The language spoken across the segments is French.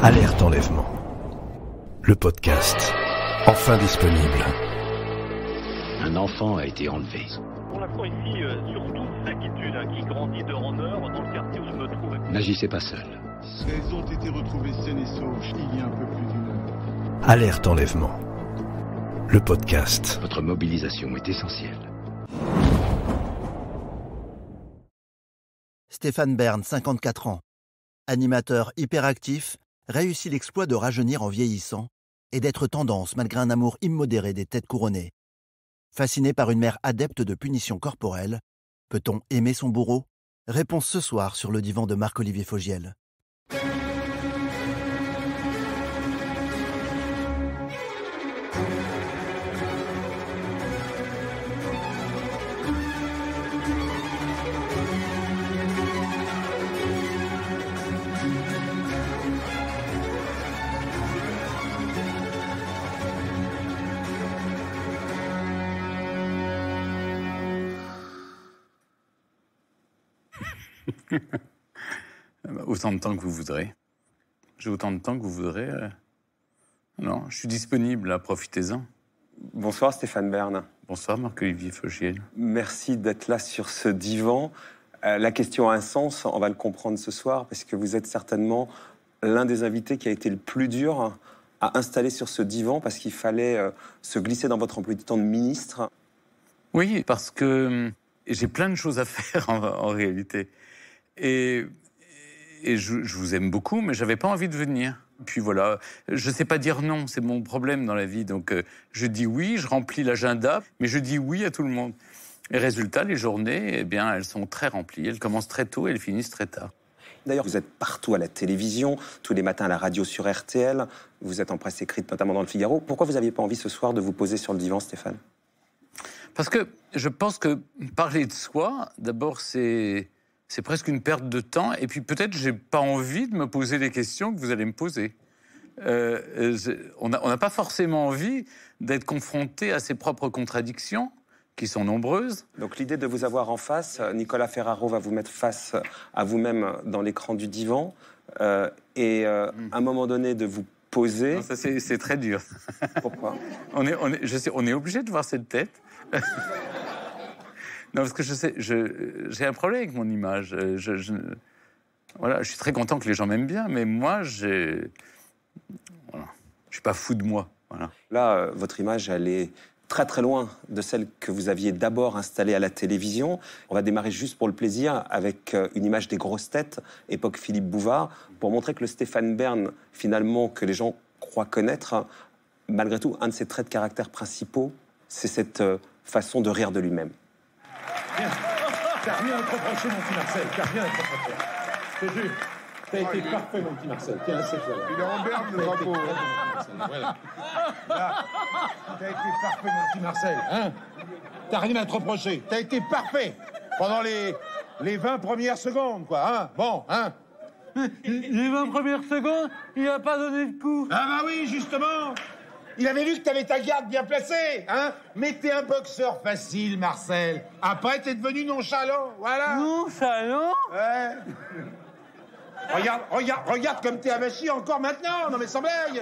Alerte enlèvement. Le podcast, enfin disponible. Un enfant a été enlevé. Pour l'instant ici, surtout une inquiétude qui grandit d'heure en heure dans le quartier où je me trouve. N'agissez pas seul. Elles ont été retrouvées saines et sauves il y a un peu plus d'une heure. Alerte enlèvement. Le podcast. Votre mobilisation est essentielle. Stéphane Bern, 54 ans. Animateur hyperactif, réussit l'exploit de rajeunir en vieillissant et d'être tendance malgré un amour immodéré des têtes couronnées. Fasciné par une mère adepte de punitions corporelles, peut-on aimer son bourreau? Réponse ce soir sur le divan de Marc-Olivier Fogiel. Autant de temps que vous voudrez. J'ai autant de temps que vous voudrez. Non, je suis disponible, là, profitez-en. Bonsoir Stéphane Bern. Bonsoir Marc-Olivier Fogiel. Merci d'être là sur ce divan. La question a un sens, on va le comprendre ce soir, parce que vous êtes certainement l'un des invités qui a été le plus dur à installer sur ce divan, parce qu'il fallait se glisser dans votre emploi du temps de ministre. Oui, parce que j'ai plein de choses à faire en réalité. Et je vous aime beaucoup, mais j'avais pas envie de venir. Puis voilà, je sais pas dire non, c'est mon problème dans la vie. Donc je dis oui, je remplis l'agenda, mais je dis oui à tout le monde. Et résultat, les journées, eh bien, elles sont très remplies. Elles commencent très tôt et elles finissent très tard. D'ailleurs, vous êtes partout à la télévision, tous les matins à la radio sur RTL. Vous êtes en presse écrite, notamment dans Le Figaro. Pourquoi vous n'aviez pas envie ce soir de vous poser sur le divan, Stéphane? Parce que je pense que parler de soi, d'abord, c'est presque une perte de temps. Et puis peut-être j'ai pas envie de me poser les questions que vous allez me poser. On n'a pas forcément envie d'être confronté à ses propres contradictions, qui sont nombreuses. Donc l'idée de vous avoir en face, Nicolas Ferraro va vous mettre face à vous-même dans l'écran du divan. À un moment donné, de vous poser... Non, ça c'est très dur. Pourquoi? On est obligé de voir cette tête. Non, parce que je sais, j'ai un problème avec mon image. Voilà, je suis très content que les gens m'aiment bien, mais moi, je suis pas fou de moi. Voilà. Là, votre image, elle est très très loin de celle que vous aviez d'abord installée à la télévision. On va démarrer juste pour le plaisir avec une image des grosses têtes, époque Philippe Bouvard, pour montrer que le Stéphane Bern, finalement, que les gens croient connaître, malgré tout, un de ses traits de caractère principaux, c'est cette façon de rire de lui-même. T'as rien à te reprocher, mon petit Marcel. T'as rien à te reprocher. Je te jure. T'as été parfait, mon petit Marcel. Tiens, c'est ça. Il est en berne, le drapeau. Voilà. Là, t'as été parfait, mon petit Marcel. Hein? T'as rien à te reprocher. T'as été parfait pendant les 20 premières secondes, quoi. Hein? Bon, hein? Les 20 premières secondes, il n'a pas donné de coup. Ah bah oui, justement. Il avait vu que t'avais ta garde bien placée, hein? Mais t'es un boxeur facile, Marcel. Après, t'es devenu nonchalant, voilà. Nonchalant? Ouais. Regarde comme t'es avachi encore maintenant. Non mais sans blague.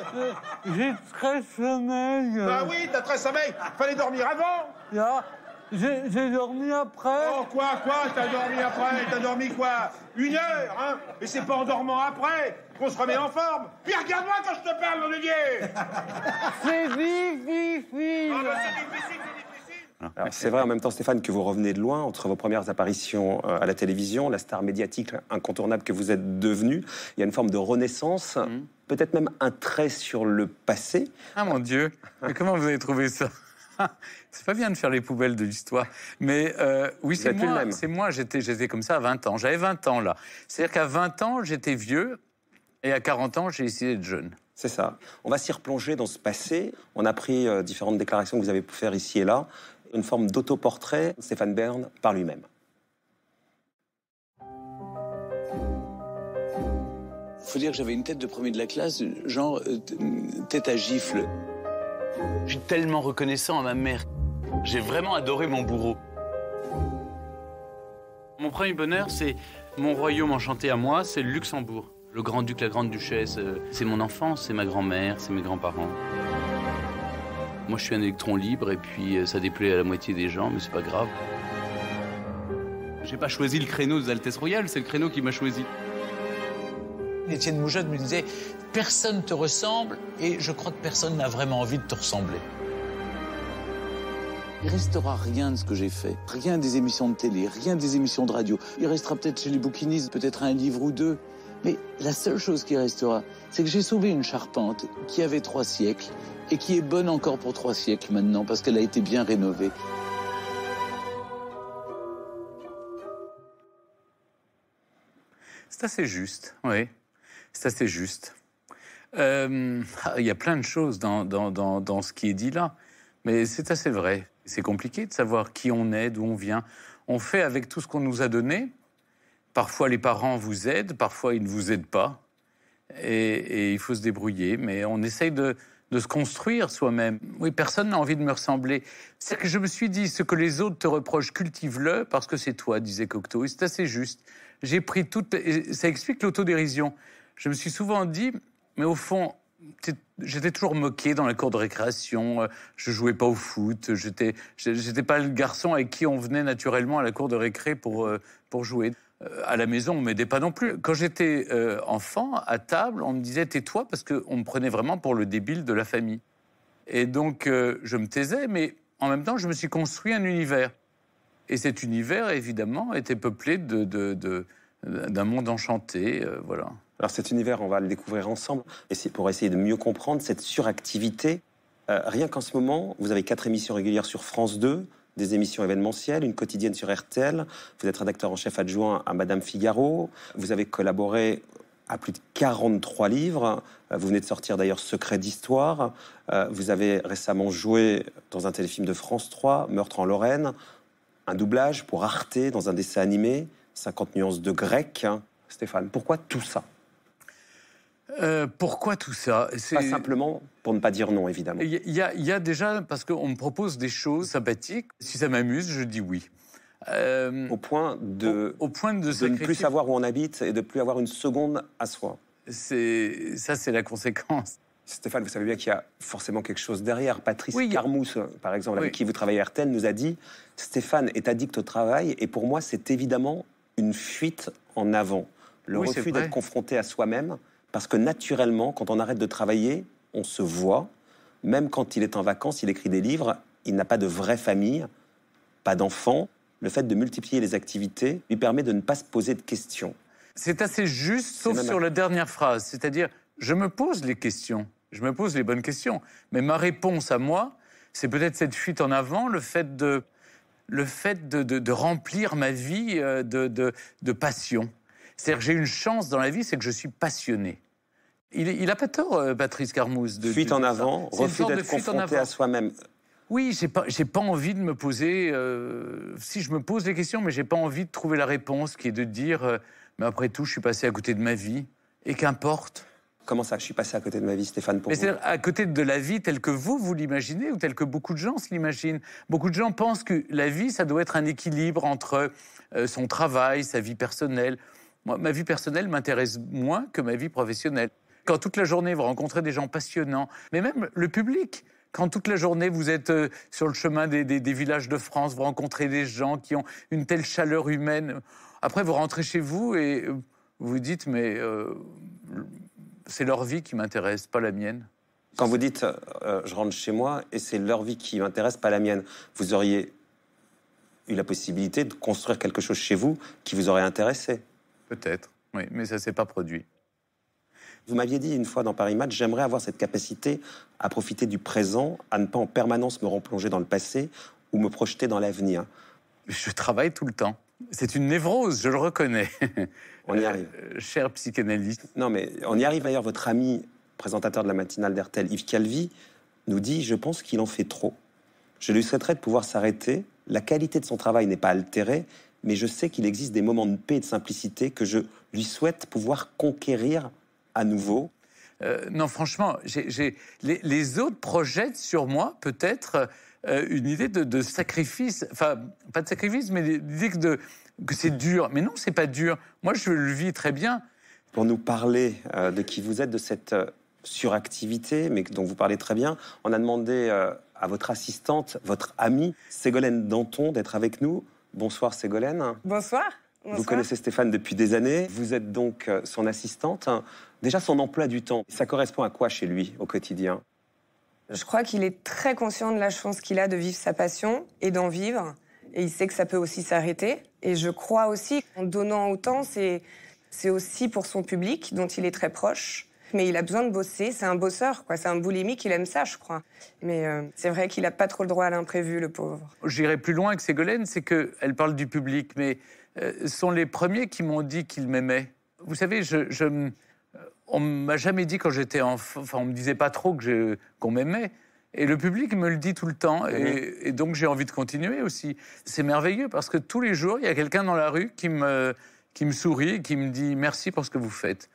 J'ai très sommeil. Bah oui, t'as très sommeil. Fallait dormir avant. Là, j'ai dormi après. Oh quoi? T'as dormi après? T'as dormi quoi? 1 heure, hein? Et c'est pas en dormant après qu'on se remet en forme. Puis regarde-moi quand je te parle, mon Dieu. C'est difficile. Non, c'est difficile. Alors, c'est vrai en même temps, Stéphane, que vous revenez de loin, entre vos premières apparitions à la télévision, la star médiatique incontournable que vous êtes devenue. Il y a une forme de renaissance, peut-être même un trait sur le passé. Ah mon Dieu, mais comment vous avez trouvé ça? C'est pas bien de faire les poubelles de l'histoire. Mais oui, c'est moi, j'étais comme ça à 20 ans. J'avais 20 ans là. C'est-à-dire qu'à 20 ans, j'étais vieux, et à 40 ans, j'ai essayé d'être jeune. C'est ça. On va s'y replonger dans ce passé. On a pris différentes déclarations que vous avez pu faire ici et là. Une forme d'autoportrait, Stéphane Bern par lui-même. Faut dire que j'avais une tête de premier de la classe, genre tête à gifle. Je suis tellement reconnaissant à ma mère. J'ai vraiment adoré mon bourreau. Mon premier bonheur, c'est mon royaume enchanté à moi, c'est le Luxembourg. Le grand-duc, la grande-duchesse, c'est mon enfance, c'est ma grand-mère, c'est mes grands-parents. Moi, je suis un électron libre et puis ça déplaît à la moitié des gens, mais c'est pas grave. J'ai pas choisi le créneau des Altesses Royales, c'est le créneau qui m'a choisi. Étienne Moujotte me disait « Personne te ressemble et je crois que personne n'a vraiment envie de te ressembler ». Il restera rien de ce que j'ai fait, rien des émissions de télé, rien des émissions de radio. Il restera peut-être chez les bouquinistes, peut-être un livre ou deux. Mais la seule chose qui restera, c'est que j'ai sauvé une charpente qui avait 3 siècles et qui est bonne encore pour 3 siècles maintenant parce qu'elle a été bien rénovée. C'est assez juste, oui. C'est assez juste. Il y a plein de choses dans ce qui est dit là, mais c'est assez vrai. C'est compliqué de savoir qui on est, d'où on vient. On fait avec tout ce qu'on nous a donné. Parfois, les parents vous aident, parfois, ils ne vous aident pas. Et il faut se débrouiller. Mais on essaye de se construire soi-même. Oui, personne n'a envie de me ressembler. C'est que je me suis dit, ce que les autres te reprochent, cultive-le, parce que c'est toi, disait Cocteau. Et c'est assez juste. J'ai pris toute... Ça explique l'autodérision. Je me suis souvent dit, mais au fond, j'étais toujours moqué dans la cour de récréation. Je jouais pas au foot. J'étais pas le garçon avec qui on venait naturellement à la cour de récré pour jouer. À la maison, on m'aidait pas non plus. Quand j'étais enfant, à table, on me disait « tais-toi » parce qu'on me prenait vraiment pour le débile de la famille. Et donc, je me taisais, mais en même temps, je me suis construit un univers. Et cet univers, évidemment, était peuplé d'un monde enchanté, voilà. Alors cet univers, on va le découvrir ensemble, et c'est pour essayer de mieux comprendre cette suractivité. Rien qu'en ce moment, vous avez 4 émissions régulières sur France 2, des émissions événementielles, une quotidienne sur RTL. Vous êtes rédacteur en chef adjoint à Madame Figaro. Vous avez collaboré à plus de 43 livres. Vous venez de sortir d'ailleurs Secret d'Histoire. Vous avez récemment joué dans un téléfilm de France 3, Meurtre en Lorraine. Un doublage pour Arte dans un dessin animé, 50 nuances de grec. Stéphane, pourquoi tout ça ? Pourquoi tout ça ? Pas simplement pour ne pas dire non, évidemment. Il y a déjà, parce qu'on me propose des choses sympathiques. Si ça m'amuse, je dis oui. Au point de ne plus savoir où on habite et de plus avoir une seconde à soi. C'est la conséquence. Stéphane, vous savez bien qu'il y a forcément quelque chose derrière. Patrice Carmousse, par exemple, avec qui vous travaillez à RTL, nous a dit « Stéphane est addict au travail et pour moi, c'est évidemment une fuite en avant. Le refus d'être confronté à soi-même. Parce que naturellement, quand on arrête de travailler, on se voit. Même quand il est en vacances, il écrit des livres. Il n'a pas de vraie famille, pas d'enfants. Le fait de multiplier les activités lui permet de ne pas se poser de questions. » C'est assez juste, sauf sur la dernière phrase. C'est-à-dire, je me pose les questions. Je me pose les bonnes questions. Mais ma réponse à moi, c'est peut-être cette fuite en avant, le fait de remplir ma vie de passion. C'est-à-dire que j'ai une chance dans la vie, c'est que je suis passionné. Il n'a pas tort, Patrice Carmousse. Fuite en avant, refus d'être confronté à soi-même. Oui, j'ai pas envie de me poser... si, je me pose des questions, mais j'ai pas envie de trouver la réponse, qui est de dire mais après tout, je suis passé à côté de ma vie, et qu'importe. Comment ça, je suis passé à côté de ma vie, Stéphane, pour vous ? C'est-à-dire à côté de la vie telle que vous l'imaginez, ou telle que beaucoup de gens se l'imaginent. Beaucoup de gens pensent que la vie, ça doit être un équilibre entre son travail, sa vie personnelle. Moi, ma vie personnelle m'intéresse moins que ma vie professionnelle. Quand toute la journée, vous rencontrez des gens passionnants, mais même le public, quand toute la journée, vous êtes sur le chemin des villages de France, vous rencontrez des gens qui ont une telle chaleur humaine. Après, vous rentrez chez vous et vous vous dites, mais c'est leur vie qui m'intéresse, pas la mienne. Quand vous dites, je rentre chez moi et c'est leur vie qui m'intéresse, pas la mienne, vous auriez eu la possibilité de construire quelque chose chez vous qui vous aurait intéressé. Peut-être, oui, mais ça ne s'est pas produit. Vous m'aviez dit une fois dans Paris Match, j'aimerais avoir cette capacité à profiter du présent, à ne pas en permanence me replonger dans le passé ou me projeter dans l'avenir. Je travaille tout le temps. C'est une névrose, je le reconnais. On y arrive. Cher psychanalyste. Non, mais on y arrive. D'ailleurs, votre ami, présentateur de la matinale d'RTL, Yves Calvi, nous dit « Je pense qu'il en fait trop. Je lui souhaiterais de pouvoir s'arrêter. La qualité de son travail n'est pas altérée, mais je sais qu'il existe des moments de paix et de simplicité que je lui souhaite pouvoir conquérir à nouveau. » Non, franchement, les autres projettent sur moi peut-être une idée de sacrifice. Enfin, pas de sacrifice, mais l'idée que c'est dur. Mais non, c'est pas dur. Moi, je le vis très bien. Pour nous parler de qui vous êtes, de cette suractivité, mais dont vous parlez très bien, on a demandé à votre assistante, votre amie, Ségolène Danton, d'être avec nous. Bonsoir Ségolène. Bonsoir. Vous connaissez Stéphane depuis des années. Vous êtes donc son assistante. Déjà, son emploi du temps, ça correspond à quoi chez lui au quotidien? Je crois qu'il est très conscient de la chance qu'il a de vivre sa passion et d'en vivre. Et il sait que ça peut aussi s'arrêter. Et je crois aussi qu'en donnant autant, c'est aussi pour son public, dont il est très proche. Mais il a besoin de bosser. C'est un bosseur, quoi. C'est un boulimique, il aime ça, je crois. Mais c'est vrai qu'il n'a pas trop le droit à l'imprévu, le pauvre. J'irai plus loin que Ségolène, c'est qu'elle parle du public, mais ce sont les premiers qui m'ont dit qu'ils m'aimaient. Vous savez, on ne m'a jamais dit quand j'étais enfant, enfin on ne me disait pas trop qu'on m'aimait. Et le public me le dit tout le temps, et donc j'ai envie de continuer aussi. C'est merveilleux parce que tous les jours, il y a quelqu'un dans la rue qui me sourit et qui me dit merci pour ce que vous faites.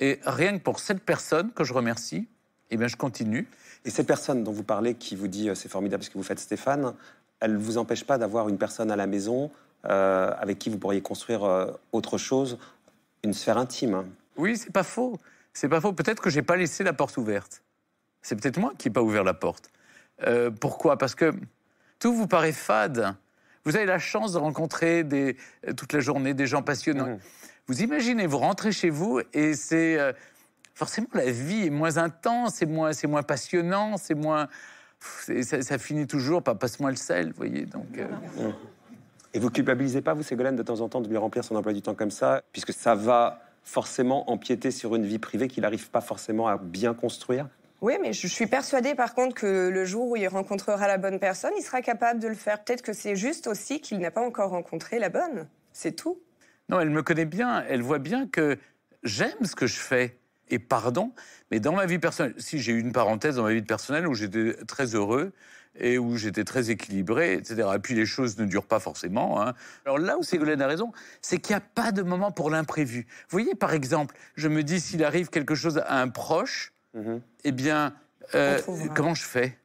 Et rien que pour cette personne que je remercie, eh bien je continue. Et cette personne dont vous parlez, qui vous dit c'est formidable ce que vous faites Stéphane, elle ne vous empêche pas d'avoir une personne à la maison avec qui vous pourriez construire autre chose, une sphère intime? Oui, c'est pas faux. C'est pas faux. Peut-être que j'ai pas laissé la porte ouverte. C'est peut-être moi qui n'ai pas ouvert la porte. Pourquoi? Parce que tout vous paraît fade. Vous avez la chance de rencontrer toute la journée des gens passionnants. Vous imaginez, vous rentrez chez vous et c'est... forcément, la vie est moins intense, c'est moins passionnant, c'est moins... Ça finit toujours par passe-moi le sel, vous voyez. Donc, Et vous culpabilisez pas, vous, Ségolène, de temps en temps, de lui remplir son emploi du temps comme ça, puisque ça va forcément empiéter sur une vie privée qu'il n'arrive pas forcément à bien construire? Oui, mais je suis persuadée, par contre, que le jour où il rencontrera la bonne personne, il sera capable de le faire. Peut-être que c'est juste aussi qu'il n'a pas encore rencontré la bonne. C'est tout. Non, elle me connaît bien. Elle voit bien que j'aime ce que je fais. Et pardon, mais dans ma vie personnelle, si j'ai eu une parenthèse dans ma vie personnelle où j'étais très heureux et où j'étais très équilibré, etc. Et puis les choses ne durent pas forcément. Hein. Alors là où Ségolène a raison, c'est qu'il n'y a pas de moment pour l'imprévu. Vous voyez, par exemple, je me dis s'il arrive quelque chose à un proche, eh bien, comment je fais?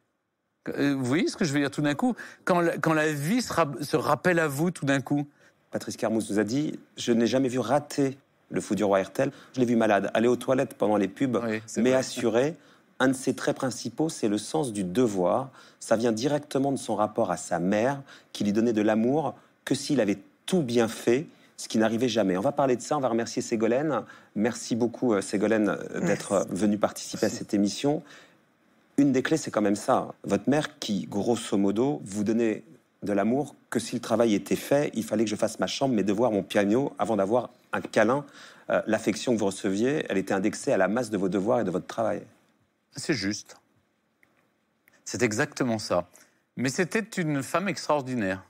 Vous voyez ce que je veux dire tout d'un coup? Quand la vie se rappelle à vous tout d'un coup. Patrice Carmouze nous a dit « Je n'ai jamais vu rater le fou du roi RTL. Je l'ai vu malade, aller aux toilettes pendant les pubs, oui, mais vrai. assuré. Un de ses traits principaux, c'est le sens du devoir. Ça vient directement de son rapport à sa mère, qui lui donnait de l'amour que s'il avait tout bien fait, ce qui n'arrivait jamais. » On va parler de ça, on va remercier Ségolène. Merci beaucoup, Ségolène, d'être venue participer à cette émission. Une des clés, c'est quand même ça. Votre mère qui, grosso modo, vous donnait de l'amour que si le travail était fait, il fallait que je fasse ma chambre, mes devoirs, mon piano, avant d'avoir un câlin. L'affection que vous receviez, elle était indexée à la masse de vos devoirs et de votre travail. C'est juste. C'est exactement ça. Mais c'était une femme extraordinaire,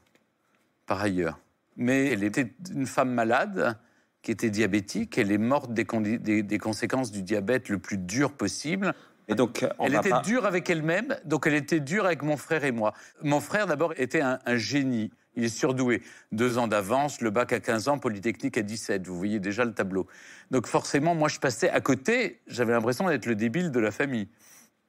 par ailleurs. Mais elle était une femme malade, qui était diabétique. Elle est morte des conséquences du diabète le plus dur possible. Et donc, elle était dure avec elle-même, donc elle était dure avec mon frère et moi. Mon frère, d'abord, était un génie. Il est surdoué. 2 ans d'avance, le bac à 15 ans, Polytechnique à 17. Vous voyez déjà le tableau. Donc forcément, moi, je passais à côté. J'avais l'impression d'être le débile de la famille.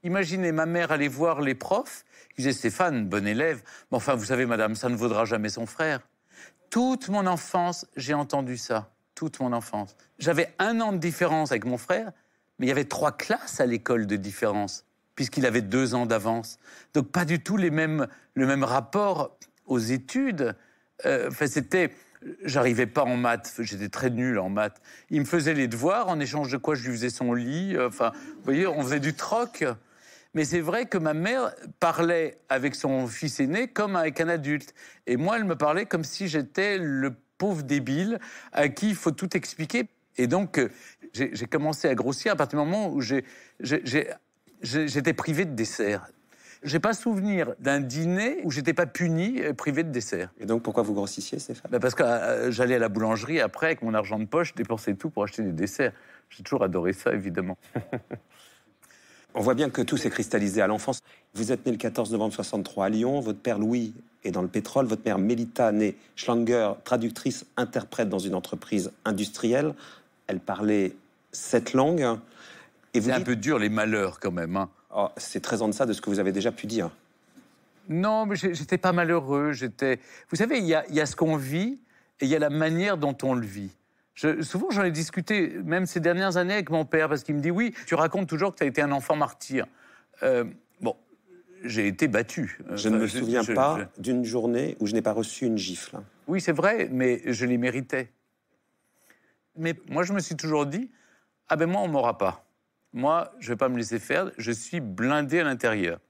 Imaginez, ma mère allait voir les profs. Ils disaient, Stéphane, bon élève. Mais enfin, vous savez, madame, ça ne vaudra jamais son frère. Toute mon enfance, j'ai entendu ça. Toute mon enfance. J'avais 1 an de différence avec mon frère. Mais il y avait 3 classes à l'école de différence, puisqu'il avait 2 ans d'avance. Donc pas du tout le même rapport aux études. J'arrivais pas en maths, j'étais très nul en maths. Il me faisait les devoirs, en échange de quoi je lui faisais son lit. Vous voyez, on faisait du troc. Mais c'est vrai que ma mère parlait avec son fils aîné comme avec un adulte. Et moi, elle me parlait comme si j'étais le pauvre débile à qui il faut tout expliquer. Et donc, j'ai commencé à grossir à partir du moment où j'étais privé de dessert. J'ai pas souvenir d'un dîner où j'étais pas puni, privé de dessert. Et donc, pourquoi vous grossissiez, Stéphane? Parce que j'allais à la boulangerie après, avec mon argent de poche, je dépensais tout pour acheter des desserts. J'ai toujours adoré ça, évidemment. On voit bien que tout s'est cristallisé à l'enfance. Vous êtes né le 14 novembre 63 à Lyon. Votre père Louis est dans le pétrole. Votre mère Mélita, née Schlanger, traductrice, interprète dans une entreprise industrielle. Elle parlait 7 langues. C'est un peu dur, les malheurs, quand même. Hein. Oh, c'est très en deçà de ce que vous avez déjà pu dire. Non, mais j'étais pas malheureux. Vous savez, il y a ce qu'on vit et il y a la manière dont on le vit. Souvent, j'en ai discuté, même ces dernières années, avec mon père, parce qu'il me dit, oui, tu racontes toujours que tu as été un enfant martyr. Bon, j'ai été battu. Je ne me souviens pas d'une journée où je n'ai pas reçu une gifle. Oui, c'est vrai, mais je les méritais. Mais moi, je me suis toujours dit, ah ben moi, on ne m'aura pas. Moi, je ne vais pas me laisser faire, je suis blindé à l'intérieur.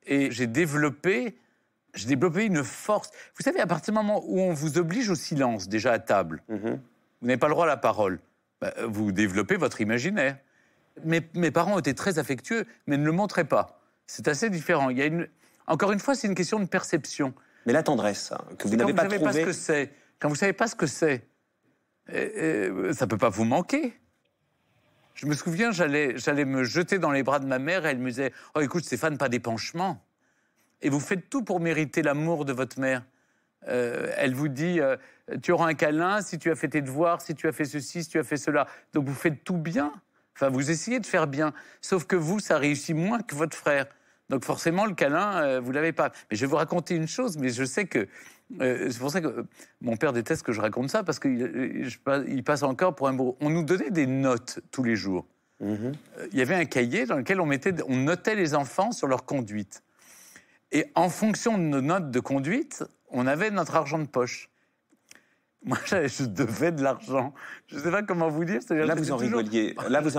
Et j'ai développé une force. Vous savez, à partir du moment où on vous oblige au silence, déjà à table, vous n'avez pas le droit à la parole, vous développez votre imaginaire. Mes parents étaient très affectueux, mais ne le montraient pas. C'est assez différent. Encore une fois, c'est une question de perception. Mais la tendresse, que vous n'avez pas trouvée... Quand vous ne savez pas ce que c'est, ça ne peut pas vous manquer. Je me souviens, j'allais me jeter dans les bras de ma mère et elle me disait « Oh, écoute, Stéphane, pas d'épanchement. » Et vous faites tout pour mériter l'amour de votre mère. Elle vous dit tu auras un câlin si tu as fait tes devoirs, si tu as fait ceci, si tu as fait cela. Donc vous faites tout bien. Enfin, vous essayez de faire bien. Sauf que vous, ça réussit moins que votre frère. Donc forcément, le câlin, vous ne l'avez pas. Mais je vais vous raconter une chose, mais je sais que... c'est pour ça que mon père déteste que je raconte ça, parce qu'il passe encore pour un bourreau. On nous donnait des notes tous les jours. Il y avait un cahier dans lequel on notait les enfants sur leur conduite. Et en fonction de nos notes de conduite, on avait notre argent de poche. Moi, je devais de l'argent. Je ne sais pas comment vous dire. Là, vous en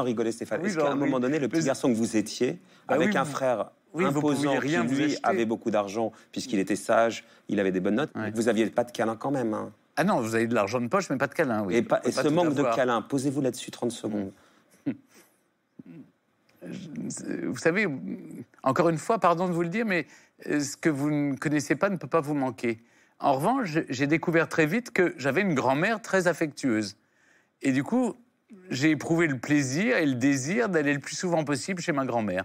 rigolez, Stéphane. Oui, est-ce qu'à un moment donné, le petit garçon que vous étiez, avec un frère imposant qui, lui, avait beaucoup d'argent, puisqu'il était sage, il avait des bonnes notes, vous n'aviez pas de câlin quand même, hein. Ah non, vous avez de l'argent de poche, mais pas de câlin, oui. Et ce manque de câlin, posez-vous là-dessus 30 secondes. Vous savez, encore une fois, pardon de vous le dire, mais ce que vous ne connaissez pas ne peut pas vous manquer. En revanche, j'ai découvert très vite que j'avais une grand-mère très affectueuse. Et du coup, j'ai éprouvé le plaisir et le désir d'aller le plus souvent possible chez ma grand-mère.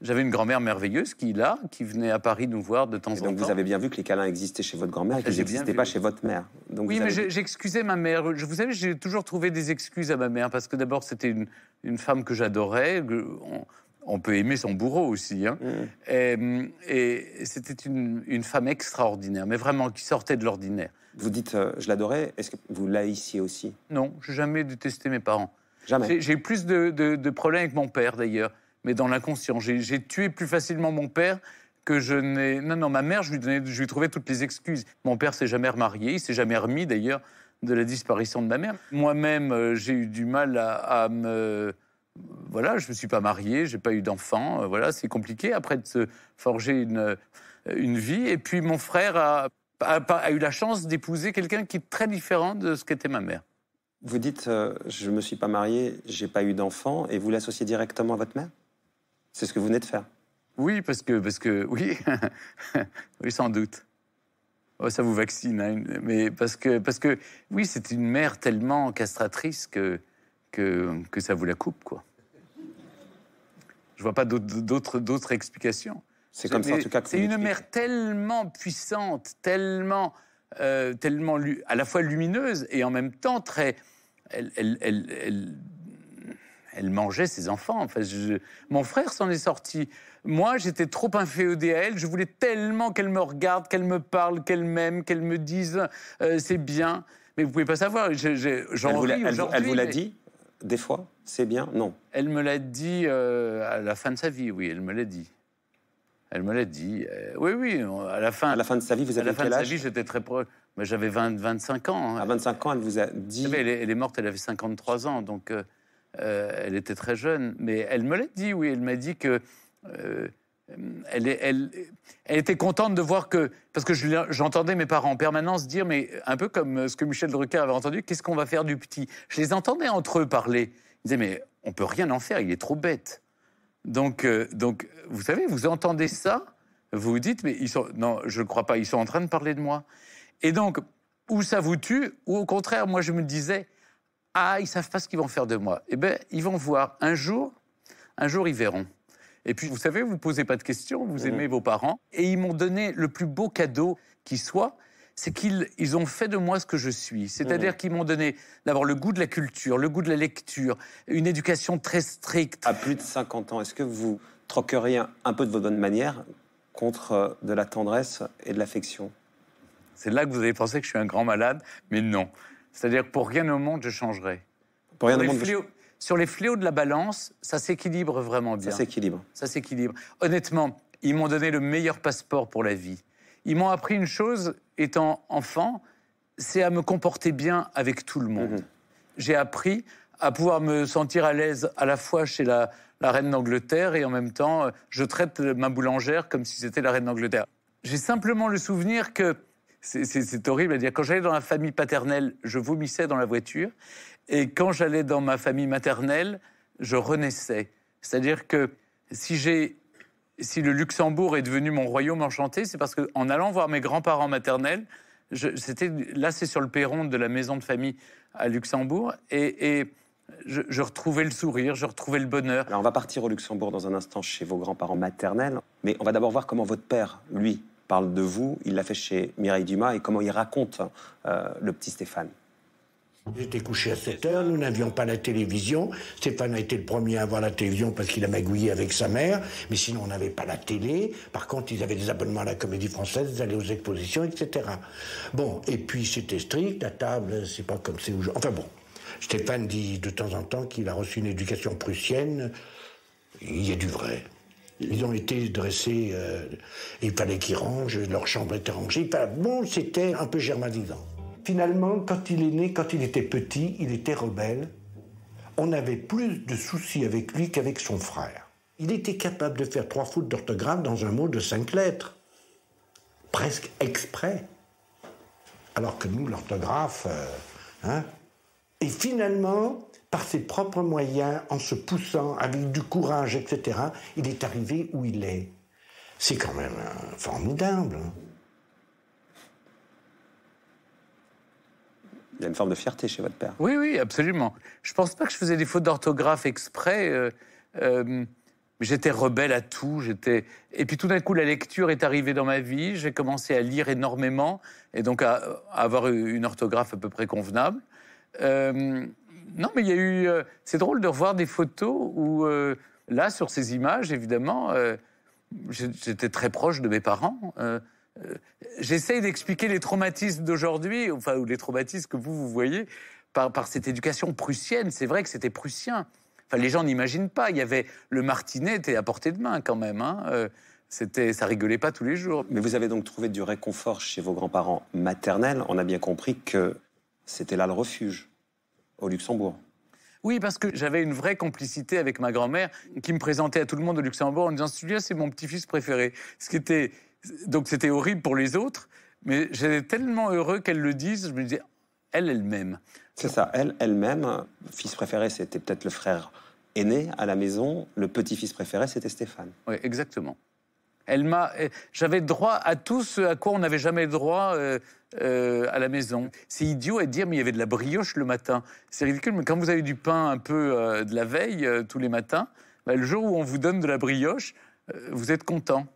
J'avais une grand-mère merveilleuse qui venait à Paris nous voir de temps en temps. Donc vous avez bien vu que les câlins existaient chez votre grand-mère et qu'ils n'existaient pas chez votre mère. Donc oui, mais j'excusais ma mère. Vous savez, j'ai toujours trouvé des excuses à ma mère, parce que d'abord, c'était une femme que j'adorais. On peut aimer son bourreau aussi, hein. Et c'était une femme extraordinaire, mais vraiment qui sortait de l'ordinaire. Vous dites je l'adorais, est-ce que vous l'haïssiez aussi? Non, je n'ai jamais détesté mes parents. Jamais. J'ai eu plus de problèmes avec mon père d'ailleurs, mais dans l'inconscient. J'ai tué plus facilement mon père que je n'ai... Non, ma mère, je lui trouvais toutes les excuses. Mon père s'est jamais remarié, il s'est jamais remis d'ailleurs de la disparition de ma mère. Moi-même, j'ai eu du mal à me... Voilà, je ne me suis pas marié, je n'ai pas eu d'enfant. Voilà, c'est compliqué après de se forger une vie. Et puis mon frère a eu la chance d'épouser quelqu'un qui est très différent de ce qu'était ma mère. Vous dites je ne me suis pas marié, je n'ai pas eu d'enfant, et vous l'associez directement à votre mère? C'est ce que vous venez de faire? Oui, parce que oui, oui, sans doute. Oh, ça vous vaccine, hein, mais parce que oui, c'est une mère tellement castratrice que ça vous la coupe, quoi. Je vois pas d'autres explications. C'est comme ça, en tout cas, que c'est une mère tellement puissante, tellement à la fois lumineuse et en même temps très... Elle mangeait ses enfants. Enfin, mon frère s'en est sorti. Moi, j'étais trop inféodé à elle. Je voulais tellement qu'elle me regarde, qu'elle me parle, qu'elle m'aime, qu'elle me dise c'est bien. Mais vous pouvez pas savoir. J'en ris aujourd'hui. Elle vous l'a dit des fois? C'est bien? Non. Elle me l'a dit à la fin de sa vie, oui, elle me l'a dit. Elle me l'a dit. Oui, à la fin. À la fin de sa vie, vous avez quel âge? À la fin de sa vie, j'étais très proche. Mais j'avais 25 ans. Hein. À 25 ans, elle vous a dit... Elle est morte, elle avait 53 ans, donc elle était très jeune. Mais elle me l'a dit, oui. Elle m'a dit que... Elle était contente de voir que... Parce que j'entendais mes parents en permanence dire, mais un peu comme ce que Michel Drucker avait entendu, qu'est-ce qu'on va faire du petit? Je les entendais entre eux parler. Ils disaient, mais on peut rien en faire, il est trop bête. Donc, vous savez, vous entendez ça, vous vous dites, mais non, je ne crois pas, ils sont en train de parler de moi. Et donc, ou ça vous tue, ou au contraire, moi je me disais, ah, ils ne savent pas ce qu'ils vont faire de moi. Eh bien, ils vont voir. Un jour, ils verront. Et puis, vous savez, vous ne posez pas de questions, vous aimez vos parents. Et ils m'ont donné le plus beau cadeau qui soit, c'est qu'ils ont fait de moi ce que je suis. C'est-à-dire qu'ils m'ont donné d'abord le goût de la culture, le goût de la lecture, une éducation très stricte. À plus de 50 ans, est-ce que vous troqueriez un peu de votre bonne manière contre de la tendresse et de l'affection? C'est là que vous avez pensé que je suis un grand malade, mais non. C'est-à-dire que pour rien au monde, je changerais. Pour rien au monde, Sur les fléaux de la balance, ça s'équilibre vraiment bien. Ça s'équilibre. Ça s'équilibre. Honnêtement, ils m'ont donné le meilleur passeport pour la vie. Ils m'ont appris une chose, étant enfant, c'est à me comporter bien avec tout le monde. J'ai appris à pouvoir me sentir à l'aise à la fois chez la reine d'Angleterre et en même temps, je traite ma boulangère comme si c'était la reine d'Angleterre. J'ai simplement le souvenir que, c'est horrible à dire, quand j'allais dans la famille paternelle, je vomissais dans la voiture. Et quand j'allais dans ma famille maternelle, je renaissais. C'est-à-dire que si le Luxembourg est devenu mon royaume enchanté, c'est parce qu'en allant voir mes grands-parents maternels, là c'est sur le perron de la maison de famille à Luxembourg, et je retrouvais le sourire, je retrouvais le bonheur. Alors on va partir au Luxembourg dans un instant chez vos grands-parents maternels, mais on va d'abord voir comment votre père, lui, parle de vous. Il l'a fait chez Mireille Dumas et comment il raconte le petit Stéphane. J'étais couché à 7 heures, nous n'avions pas la télévision. Stéphane a été le premier à avoir la télévision parce qu'il a magouillé avec sa mère, mais sinon on n'avait pas la télé. Par contre, ils avaient des abonnements à la Comédie Française, ils allaient aux expositions, etc. Bon, et puis c'était strict, à table, c'est pas comme c'est aujourd'hui. Enfin bon, Stéphane dit de temps en temps qu'il a reçu une éducation prussienne. Il y a du vrai. Ils ont été dressés, il fallait qu'ils rangent, leur chambre était rangée. Bon, c'était un peu germanisant. Finalement, quand il est né, quand il était petit, il était rebelle. On avait plus de soucis avec lui qu'avec son frère. Il était capable de faire 3 fautes d'orthographe dans un mot de 5 lettres. Presque exprès. Alors que nous, l'orthographe... Et finalement, par ses propres moyens, en se poussant, avec du courage, etc., il est arrivé où il est. C'est quand même formidable. Il y a une forme de fierté chez votre père. Oui, oui, absolument. Je ne pense pas que je faisais des fautes d'orthographe exprès. J'étais rebelle à tout. Et puis tout d'un coup, la lecture est arrivée dans ma vie. J'ai commencé à lire énormément et donc à avoir une orthographe à peu près convenable. Non, mais il y a eu... c'est drôle de revoir des photos où, là, sur ces images, évidemment, j'étais très proche de mes parents. J'essaye d'expliquer les traumatismes d'aujourd'hui, enfin, ou les traumatismes que vous voyez, par cette éducation prussienne. C'est vrai que c'était prussien. Enfin, les gens n'imaginent pas. Il y avait le martinet était à portée de main, quand même. Ça rigolait pas tous les jours. Mais vous avez donc trouvé du réconfort chez vos grands-parents maternels. On a bien compris que c'était là le refuge, au Luxembourg. Oui, parce que j'avais une vraie complicité avec ma grand-mère qui me présentait à tout le monde au Luxembourg en disant « Celui-là, c'est mon petit-fils préféré ». Donc c'était horrible pour les autres, mais j'étais tellement heureux qu'elle le dise, je me disais « Elle m'aime ». C'est ça, elle-même. Fils préféré, c'était peut-être le frère aîné à la maison. Le petit-fils préféré, c'était Stéphane. Oui, exactement. J'avais droit à tout ce à quoi on n'avait jamais droit à la maison. C'est idiot à dire, mais il y avait de la brioche le matin. C'est ridicule, mais quand vous avez du pain un peu de la veille tous les matins, le jour où on vous donne de la brioche, vous êtes content.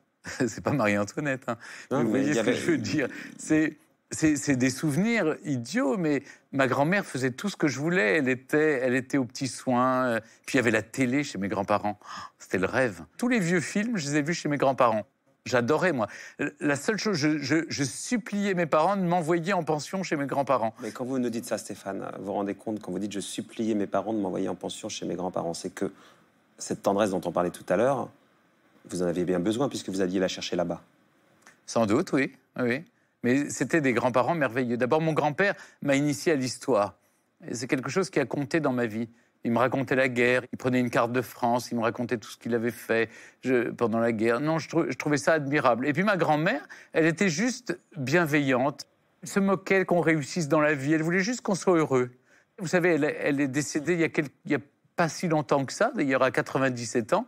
C'est pas Marie-Antoinette. Hein. Non, vous voyez ce que je veux dire. C'est des souvenirs idiots, mais ma grand-mère faisait tout ce que je voulais. Elle était aux petits soins. Puis il y avait la télé chez mes grands-parents. C'était le rêve. Tous les vieux films, je les ai vus chez mes grands-parents. J'adorais, moi. La seule chose, je suppliais mes parents de m'envoyer en pension chez mes grands-parents. Mais quand vous nous dites ça, Stéphane, vous vous rendez compte, quand vous dites « je suppliais mes parents de m'envoyer en pension chez mes grands-parents », c'est que cette tendresse dont on parlait tout à l'heure, vous en aviez bien besoin puisque vous alliez la chercher là-bas. Sans doute, oui. Mais c'était des grands-parents merveilleux. D'abord, mon grand-père m'a initié à l'histoire. Et c'est quelque chose qui a compté dans ma vie. Il me racontait la guerre, il prenait une carte de France, il me racontait tout ce qu'il avait fait pendant la guerre. Non, je trouvais ça admirable. Et puis ma grand-mère, elle était juste bienveillante. Elle se moquait qu'on réussisse dans la vie. Elle voulait juste qu'on soit heureux. Vous savez, elle est décédée il y a pas si longtemps que ça, d'ailleurs à 97 ans.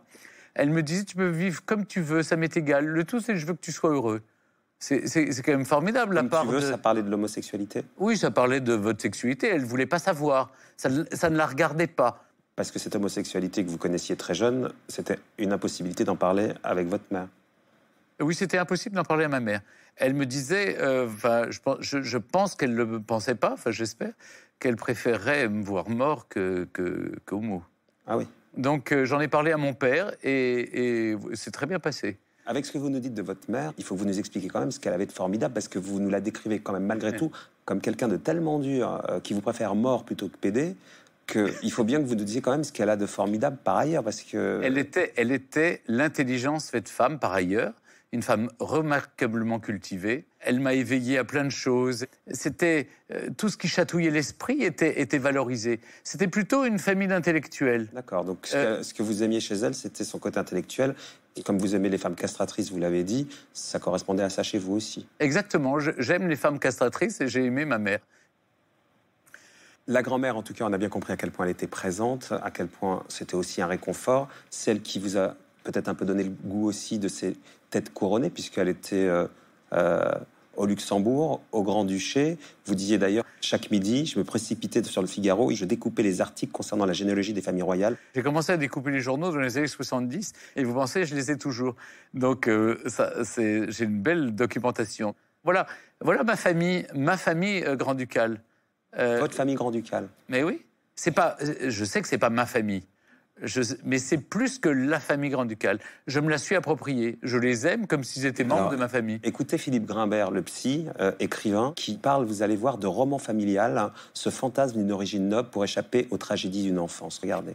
Elle me disait, tu peux vivre comme tu veux, ça m'est égal. Le tout, c'est que je veux que tu sois heureux. C'est quand même formidable, la part ça parlait de l'homosexualité? Oui, ça parlait de votre sexualité. Elle ne voulait pas savoir. Ça ne la regardait pas. Parce que cette homosexualité que vous connaissiez très jeune, c'était une impossibilité d'en parler avec votre mère. Oui, c'était impossible d'en parler à ma mère. Elle me disait, je pense qu'elle ne le pensait pas, j'espère, qu'elle préférerait me voir mort qu'homo. Ah oui. Donc j'en ai parlé à mon père et c'est très bien passé. Avec ce que vous nous dites de votre mère, il faut que vous nous expliquiez quand même ce qu'elle avait de formidable, parce que vous nous la décrivez quand même malgré tout comme quelqu'un de tellement dur, qui vous préfère mort plutôt que pédé, qu'il faut bien que vous nous disiez quand même ce qu'elle a de formidable par ailleurs, parce que... Elle était l'intelligence faite femme par ailleurs, une femme remarquablement cultivée. Elle m'a éveillé à plein de choses. C'était tout ce qui chatouillait l'esprit était valorisé. C'était plutôt une famille d'intellectuels. D'accord, donc ce que vous aimiez chez elle, c'était son côté intellectuel. Et comme vous aimez les femmes castratrices, vous l'avez dit, ça correspondait à ça chez vous aussi. Exactement, j'aime les femmes castratrices et j'ai aimé ma mère. La grand-mère, en tout cas, on a bien compris à quel point elle était présente, à quel point c'était aussi un réconfort. Celle qui vous a peut-être un peu donné le goût aussi de ces têtes couronnées, puisqu'elle était au Luxembourg, au Grand-Duché. Vous disiez d'ailleurs, chaque midi, je me précipitais sur le Figaro et je découpais les articles concernant la généalogie des familles royales. J'ai commencé à découper les journaux dans les années 70 et vous pensez, je les ai toujours. Donc j'ai une belle documentation. Voilà ma famille grand-ducale. Votre famille grand-ducale. Mais oui, je sais que c'est pas ma famille. Mais c'est plus que la famille grand-ducale. Je me la suis appropriée. Je les aime comme s'ils étaient membres de ma famille. Écoutez Philippe Grimbert, le psy, écrivain, qui parle, vous allez voir, de roman familial, hein, ce fantasme d'une origine noble pour échapper aux tragédies d'une enfance. Regardez.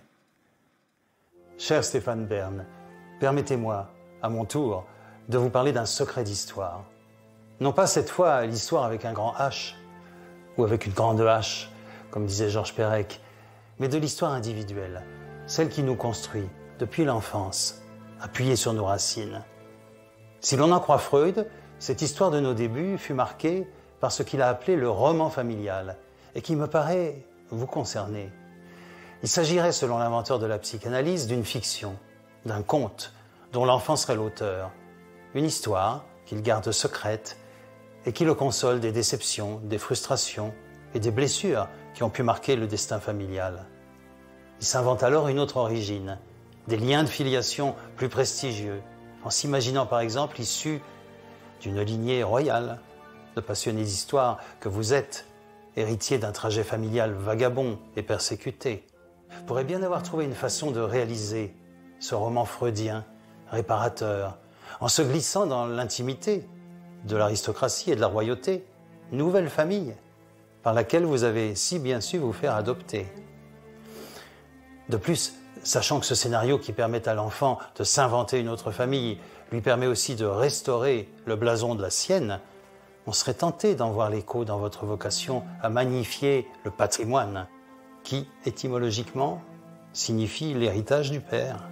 Cher Stéphane Bern, permettez-moi, à mon tour, de vous parler d'un secret d'histoire. Non pas cette fois l'histoire avec un grand H, ou avec une grande H, comme disait Georges Perec, mais de l'histoire individuelle. Celle qui nous construit, depuis l'enfance, appuyée sur nos racines. Si l'on en croit Freud, cette histoire de nos débuts fut marquée par ce qu'il a appelé le roman familial, et qui me paraît vous concerner. Il s'agirait, selon l'inventeur de la psychanalyse, d'une fiction, d'un conte, dont l'enfant serait l'auteur. Une histoire qu'il garde secrète, et qui le console des déceptions, des frustrations et des blessures qui ont pu marquer le destin familial. Il s'invente alors une autre origine, des liens de filiation plus prestigieux, en s'imaginant par exemple issu d'une lignée royale, de passionnés d'histoire que vous êtes, héritier d'un trajet familial vagabond et persécuté. Vous pourrez bien avoir trouvé une façon de réaliser ce roman freudien, réparateur, en se glissant dans l'intimité de l'aristocratie et de la royauté, nouvelle famille, par laquelle vous avez si bien su vous faire adopter. De plus, sachant que ce scénario qui permet à l'enfant de s'inventer une autre famille lui permet aussi de restaurer le blason de la sienne, on serait tenté d'en voir l'écho dans votre vocation à magnifier le patrimoine, qui, étymologiquement, signifie l'héritage du père.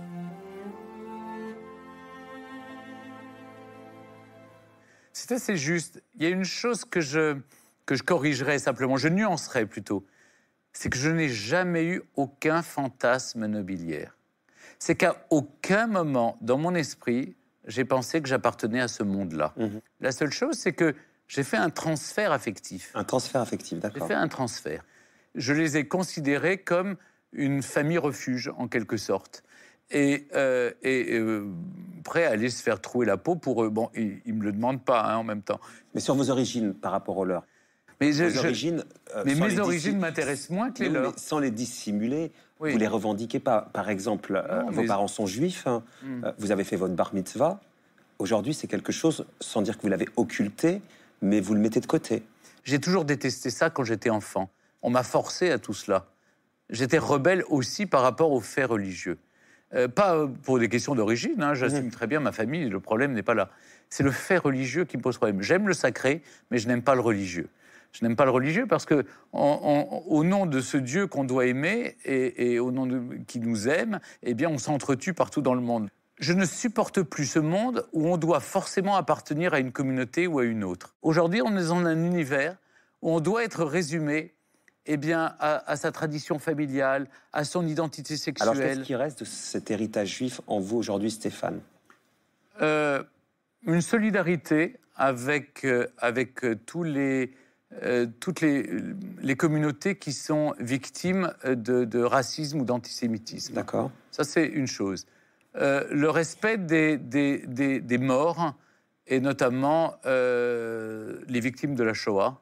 C'est assez juste. Il y a une chose que je corrigerais simplement, je nuancerais plutôt. C'est que je n'ai jamais eu aucun fantasme nobiliaire. C'est qu'à aucun moment, dans mon esprit, j'ai pensé que j'appartenais à ce monde-là. La seule chose, c'est que j'ai fait un transfert affectif. Un transfert affectif, d'accord. J'ai fait un transfert. Je les ai considérés comme une famille refuge, en quelque sorte. Et prêt à aller se faire trouer la peau pour eux. Bon, ils ne me le demandent pas, hein, en même temps. Mais sur vos origines, par rapport aux leurs. Mais mes origines m'intéressent moins que les leurs. Sans les dissimuler, vous ne les revendiquez pas. Par exemple, vos parents sont juifs, hein, vous avez fait votre bar mitzvah. Aujourd'hui, c'est quelque chose, sans dire que vous l'avez occulté, mais vous le mettez de côté. J'ai toujours détesté ça quand j'étais enfant. On m'a forcé à tout cela. J'étais rebelle aussi par rapport aux faits religieux. Pas pour des questions d'origine, hein, j'assume très bien ma famille, le problème n'est pas là. C'est le fait religieux qui me pose problème. J'aime le sacré, mais je n'aime pas le religieux. Je n'aime pas le religieux parce que, au nom de ce Dieu qu'on doit aimer et au nom qui nous aime, eh bien, on s'entretue partout dans le monde. Je ne supporte plus ce monde où on doit forcément appartenir à une communauté ou à une autre. Aujourd'hui, on est dans un univers où on doit être résumé à sa tradition familiale, à son identité sexuelle. Alors, qu'est-ce qui reste de cet héritage juif en vous aujourd'hui, Stéphane ? Une solidarité avec toutes les communautés qui sont victimes de racisme ou d'antisémitisme. D'accord. Ça, c'est une chose. Le respect des morts, et notamment les victimes de la Shoah.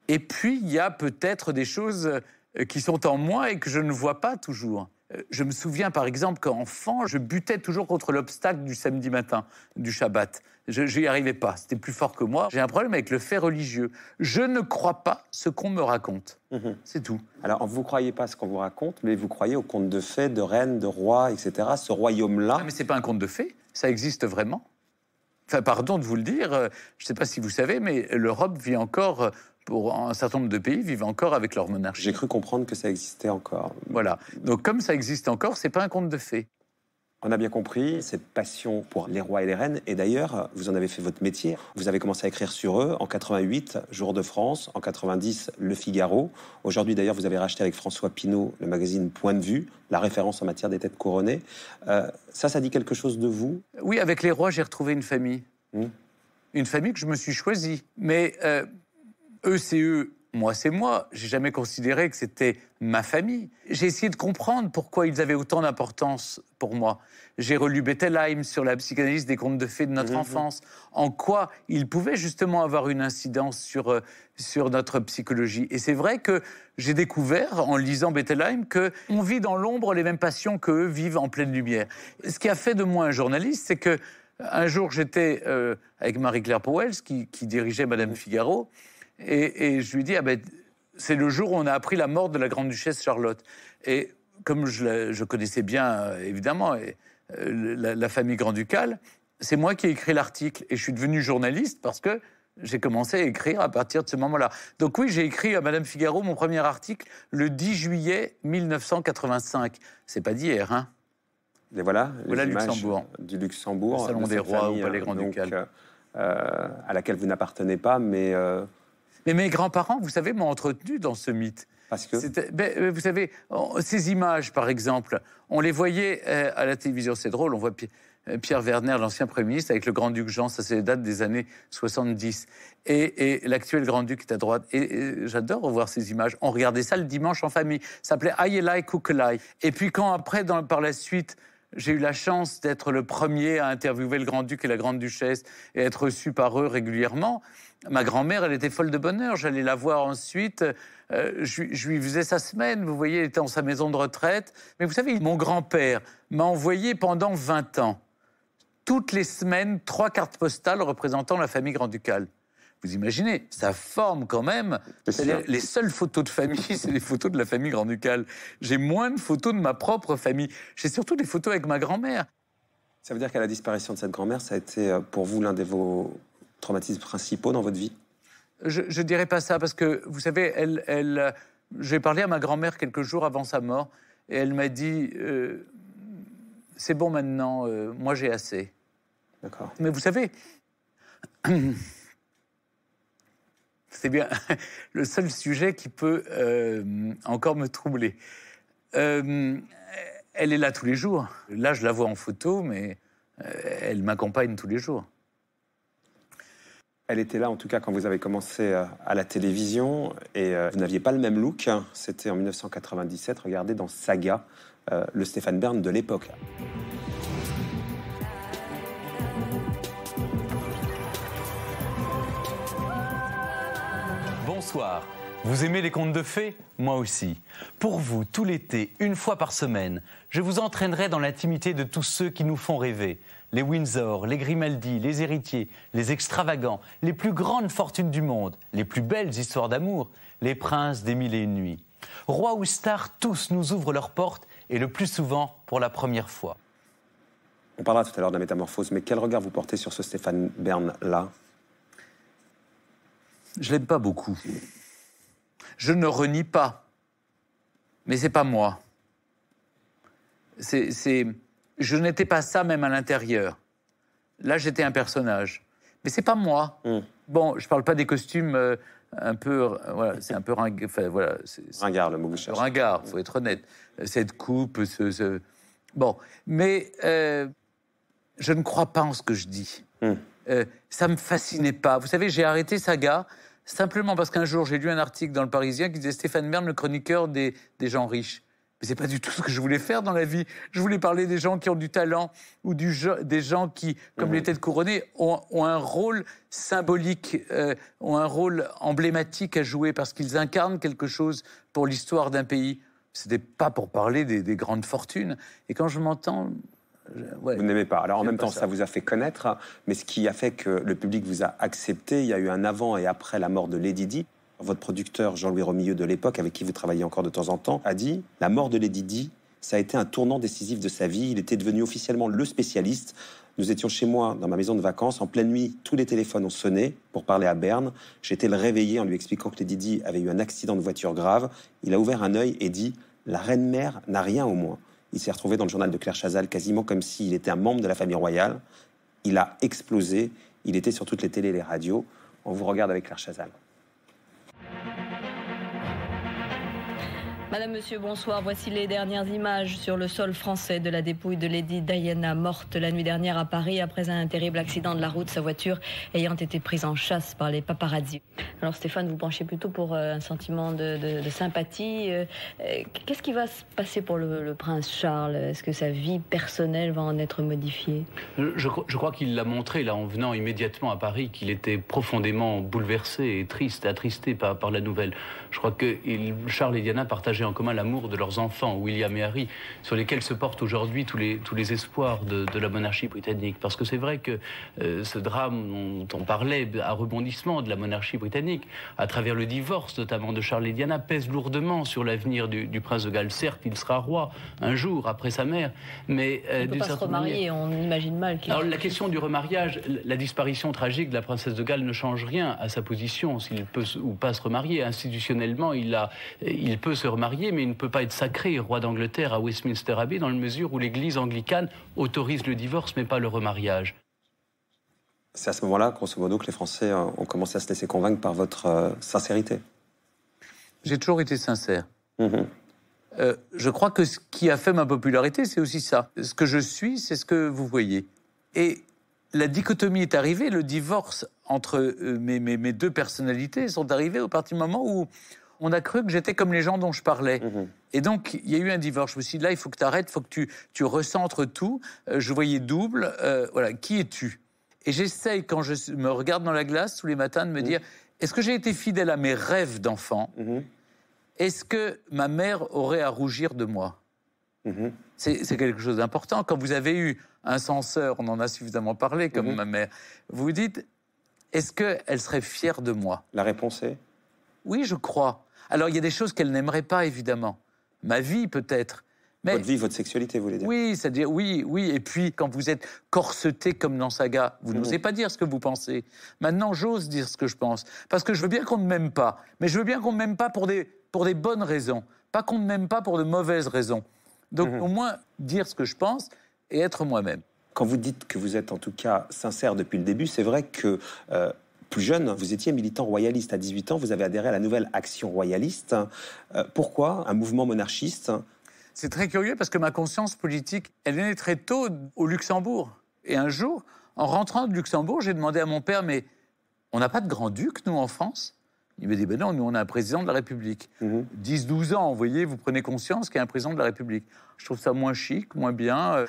Et puis, il y a peut-être des choses qui sont en moi et que je ne vois pas toujours. Je me souviens, par exemple, qu'enfant, je butais toujours contre l'obstacle du samedi matin, du Shabbat. Je n'y arrivais pas, c'était plus fort que moi. J'ai un problème avec le fait religieux. Je ne crois pas ce qu'on me raconte. C'est tout. Alors, vous ne croyez pas ce qu'on vous raconte, mais vous croyez aux contes de fées, de reines, de rois, etc. Ce royaume-là... Ah, mais ce n'est pas un conte de fées, ça existe vraiment. Enfin, pardon de vous le dire, je ne sais pas si vous savez, mais l'Europe vit encore... Pour un certain nombre de pays vivent encore avec leur monarchie. J'ai cru comprendre que ça existait encore. Voilà. Donc comme ça existe encore, c'est pas un conte de fées. On a bien compris cette passion pour les rois et les reines. Et d'ailleurs, vous en avez fait votre métier. Vous avez commencé à écrire sur eux en 88, Jour de France, en 90, Le Figaro. Aujourd'hui, d'ailleurs, vous avez racheté avec François Pinault le magazine Point de Vue, la référence en matière des têtes couronnées. Ça dit quelque chose de vous? Oui, avec les rois, j'ai retrouvé une famille. Une famille que je me suis choisie. Mais... eux, c'est eux, moi, c'est moi. J'ai jamais considéré que c'était ma famille. J'ai essayé de comprendre pourquoi ils avaient autant d'importance pour moi. J'ai relu Bettelheim sur la psychanalyse des contes de fées de notre enfance. En quoi ils pouvaient justement avoir une incidence sur notre psychologie. Et c'est vrai que j'ai découvert, en lisant Bettelheim, qu'on vit dans l'ombre les mêmes passions qu'eux vivent en pleine lumière. Ce qui a fait de moi un journaliste, c'est que un jour, j'étais avec Marie-Claire Powell, qui dirigeait Madame Figaro, et je lui dis, c'est le jour où on a appris la mort de la grande-duchesse Charlotte. Et comme je connaissais bien, évidemment, la famille grand-ducale, c'est moi qui ai écrit l'article. Et je suis devenu journaliste parce que j'ai commencé à écrire à partir de ce moment-là. Donc oui, j'ai écrit à Madame Figaro mon premier article le 10 juillet 1985. C'est pas d'hier, hein. Et voilà les images Luxembourg. Du Luxembourg. Le salon des rois au palais grand-ducal. À laquelle vous n'appartenez pas, mais... Mais mes grands-parents, vous savez, m'ont entretenu dans ce mythe. Parce que vous savez, ces images, par exemple, on les voyait à la télévision. C'est drôle, on voit Pierre Werner, l'ancien Premier ministre, avec le grand-duc Jean, ça c'est date des années 70. Et l'actuel grand-duc est à droite. Et j'adore revoir ces images. On regardait ça le dimanche en famille. Ça s'appelait Aïelai Kukelai. Et puis quand après, par la suite... J'ai eu la chance d'être le premier à interviewer le grand-duc et la grande-duchesse et être reçu par eux régulièrement. Ma grand-mère, elle était folle de bonheur. J'allais la voir ensuite. Je lui faisais sa semaine. Vous voyez, elle était en sa maison de retraite. Mais vous savez, mon grand-père m'a envoyé pendant 20 ans, toutes les semaines, 3 cartes postales représentant la famille grand-ducale. Vous imaginez, ça forme quand même. C'est-à-dire, les seules photos de famille, c'est les photos de la famille grand-ducale. J'ai moins de photos de ma propre famille. J'ai surtout des photos avec ma grand-mère. Ça veut dire qu'à la disparition de cette grand-mère, ça a été pour vous l'un de vos traumatismes principaux dans votre vie? Je dirais pas ça, parce que, vous savez, j'ai parlé à ma grand-mère quelques jours avant sa mort, et elle m'a dit c'est bon maintenant, moi j'ai assez. D'accord. Mais vous savez... C'est bien le seul sujet qui peut encore me troubler. Elle est là tous les jours. Là, je la vois en photo, mais elle m'accompagne tous les jours. Elle était là, en tout cas, quand vous avez commencé à la télévision, et vous n'aviez pas le même look. C'était en 1997, regardez, dans Saga, le Stéphane Bern de l'époque. Bonsoir. Vous aimez les contes de fées? Moi aussi. Pour vous, tout l'été, une fois par semaine, je vous entraînerai dans l'intimité de tous ceux qui nous font rêver. Les Windsor, les Grimaldi, les héritiers, les extravagants, les plus grandes fortunes du monde, les plus belles histoires d'amour, les princes des 1001 nuits. Rois ou stars, tous nous ouvrent leurs portes, et le plus souvent pour la première fois. On parlera tout à l'heure de la métamorphose, mais quel regard vous portez sur ce Stéphane Bern-là? Je l'aime pas beaucoup. Je ne renie pas. Mais c'est pas moi. Je n'étais pas ça même à l'intérieur. Là, j'étais un personnage. Mais c'est pas moi. Bon, je parle pas des costumes un peu... voilà, c'est un peu ringard. Enfin, voilà, ringard, le mot que je cherche. Ringard, faut être honnête. Cette coupe, Bon, mais je ne crois pas en ce que je dis. Ça me fascinait pas. Vous savez, j'ai arrêté Saga simplement parce qu'un jour, j'ai lu un article dans Le Parisien qui disait Stéphane Bern, le chroniqueur des gens riches. Mais c'est pas du tout ce que je voulais faire dans la vie. Je voulais parler des gens qui ont du talent ou des gens qui, comme les têtes couronnées, ont un rôle symbolique, ont un rôle emblématique à jouer parce qu'ils incarnent quelque chose pour l'histoire d'un pays. C'était pas pour parler des grandes fortunes. Et quand je m'entends... Vous n'aimez pas. Alors en même temps, ça ça vous a fait connaître, mais ce qui a fait que le public vous a accepté, il y a eu un avant et après la mort de Lady Di. Votre producteur, Jean-Louis Romilleux de l'époque, avec qui vous travaillez encore de temps en temps, a dit « La mort de Lady Di, ça a été un tournant décisif de sa vie. Il était devenu officiellement le spécialiste. Nous étions chez moi, dans ma maison de vacances. En pleine nuit, tous les téléphones ont sonné pour parler à Berne. J'étais le réveiller en lui expliquant que Lady Di avait eu un accident de voiture grave. Il a ouvert un œil et dit « La reine-mère n'a rien au moins. » Il s'est retrouvé dans le journal de Claire Chazal quasiment comme s'il était un membre de la famille royale. Il a explosé. Il était sur toutes les télés et les radios. On vous regarde avec Claire Chazal. Madame, Monsieur, bonsoir. Voici les dernières images sur le sol français de la dépouille de Lady Diana, morte la nuit dernière à Paris après un terrible accident de la route, sa voiture ayant été prise en chasse par les paparazzis. Alors Stéphane, vous penchez plutôt pour un sentiment de sympathie. Qu'est-ce qui va se passer pour le prince Charles? Est-ce que sa vie personnelle va en être modifiée? Je crois qu'il l'a montré, là, en venant immédiatement à Paris, qu'il était profondément bouleversé et triste, attristé par la nouvelle. Je crois que Charles et Diana partageaient en commun l'amour de leurs enfants, William et Harry, sur lesquels se portent aujourd'hui tous les espoirs de la monarchie britannique. Parce que c'est vrai que ce drame dont on parlait, à rebondissement de la monarchie britannique, à travers le divorce notamment de Charles et Diana, pèse lourdement sur l'avenir du prince de Galles. Certes, il sera roi un jour après sa mère, mais il ne peut pas se remarier, on imagine mal qu'il... Alors la question du remariage, la disparition tragique de la princesse de Galles ne change rien à sa position, s'il peut ou pas se remarier. Institutionnellement, il peut se remarier, mais il ne peut pas être sacré roi d'Angleterre à Westminster Abbey dans la mesure où l'église anglicane autorise le divorce mais pas le remariage. C'est à ce moment-là, grosso modo, que les Français ont commencé à se laisser convaincre par votre sincérité. J'ai toujours été sincère. Je crois que ce qui a fait ma popularité, c'est aussi ça. Ce que je suis, c'est ce que vous voyez. Et la dichotomie est arrivée, le divorce entre mes deux personnalités sont arrivés au partir du moment où on a cru que j'étais comme les gens dont je parlais. Et donc, il y a eu un divorce. Je me suis dit, là, il faut que tu arrêtes, il faut que tu recentres tout. Je voyais double. Voilà, qui es-tu? Et j'essaye, quand je me regarde dans la glace tous les matins, de me dire, est-ce que j'ai été fidèle à mes rêves d'enfant? Est-ce que ma mère aurait à rougir de moi? C'est quelque chose d'important. Quand vous avez eu un censeur, on en a suffisamment parlé, comme ma mère, vous vous dites, est-ce qu'elle serait fière de moi? La réponse est? Oui, je crois. Alors, il y a des choses qu'elle n'aimerait pas, évidemment. Ma vie, peut-être. Mais... Votre vie, votre sexualité, vous voulez dire? Oui, c'est-à-dire, oui. Et puis, quand vous êtes corseté comme dans Saga, vous n'osez pas dire ce que vous pensez. Maintenant, j'ose dire ce que je pense. Parce que je veux bien qu'on ne m'aime pas. Mais je veux bien qu'on ne m'aime pas pour des bonnes raisons. Pas qu'on ne m'aime pas pour de mauvaises raisons. Donc, au moins, dire ce que je pense et être moi-même. Quand vous dites que vous êtes, en tout cas, sincère depuis le début, c'est vrai que... plus jeune, vous étiez militant royaliste. À 18 ans, vous avez adhéré à la nouvelle Action royaliste. Pourquoi un mouvement monarchiste? C'est très curieux parce que ma conscience politique, elle est née très tôt au Luxembourg. Et un jour, en rentrant de Luxembourg, j'ai demandé à mon père, mais on n'a pas de grand-duc, nous, en France? Il me dit, ben non, nous, on a un président de la République. 10-12 ans, vous voyez, vous prenez conscience qu'il y a un président de la République. Je trouve ça moins chic, moins bien.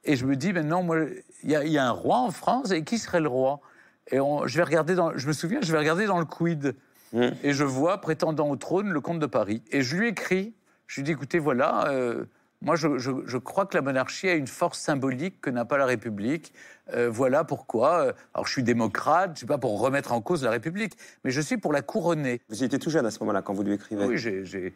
Et je me dis, ben non, moi, il y a un roi en France, et qui serait le roi? Et je me souviens, je vais regarder dans le Quid. Et je vois, prétendant au trône, le comte de Paris. Et je lui écris, je lui dis, écoutez, voilà, moi, je crois que la monarchie a une force symbolique que n'a pas la République. Voilà pourquoi. Alors, je suis démocrate, je ne suis pas pour remettre en cause la République, mais je suis pour la couronner. Vous étiez tout jeune à ce moment-là, quand vous lui écrivez? Oui, j'ai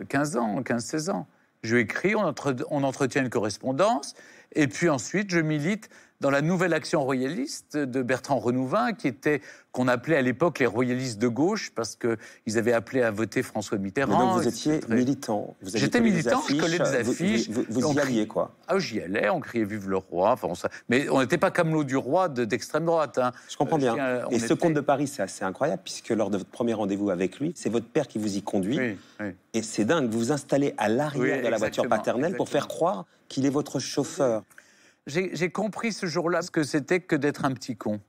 15-16 ans. Je lui écris, on entretient une correspondance, et puis ensuite, je milite dans la nouvelle Action royaliste de Bertrand Renouvin, qu'on appelait à l'époque les royalistes de gauche, parce qu'ils avaient appelé à voter François Mitterrand. Mais donc vous étiez militant. J'étais militant, je collais des affiches. Vous y alliez, quoi? Ah, j'y allais, on criait « Vive le roi ». Mais on n'était pas comme l'eau du roi d'extrême droite. Hein. Je comprends bien. Et ce comte de Paris, c'est assez incroyable, puisque lors de votre premier rendez-vous avec lui, c'est votre père qui vous y conduit. Oui. Et c'est dingue, vous vous installez à l'arrière de la voiture paternelle pour faire croire qu'il est votre chauffeur. J'ai compris ce jour-là ce que c'était que d'être un petit con.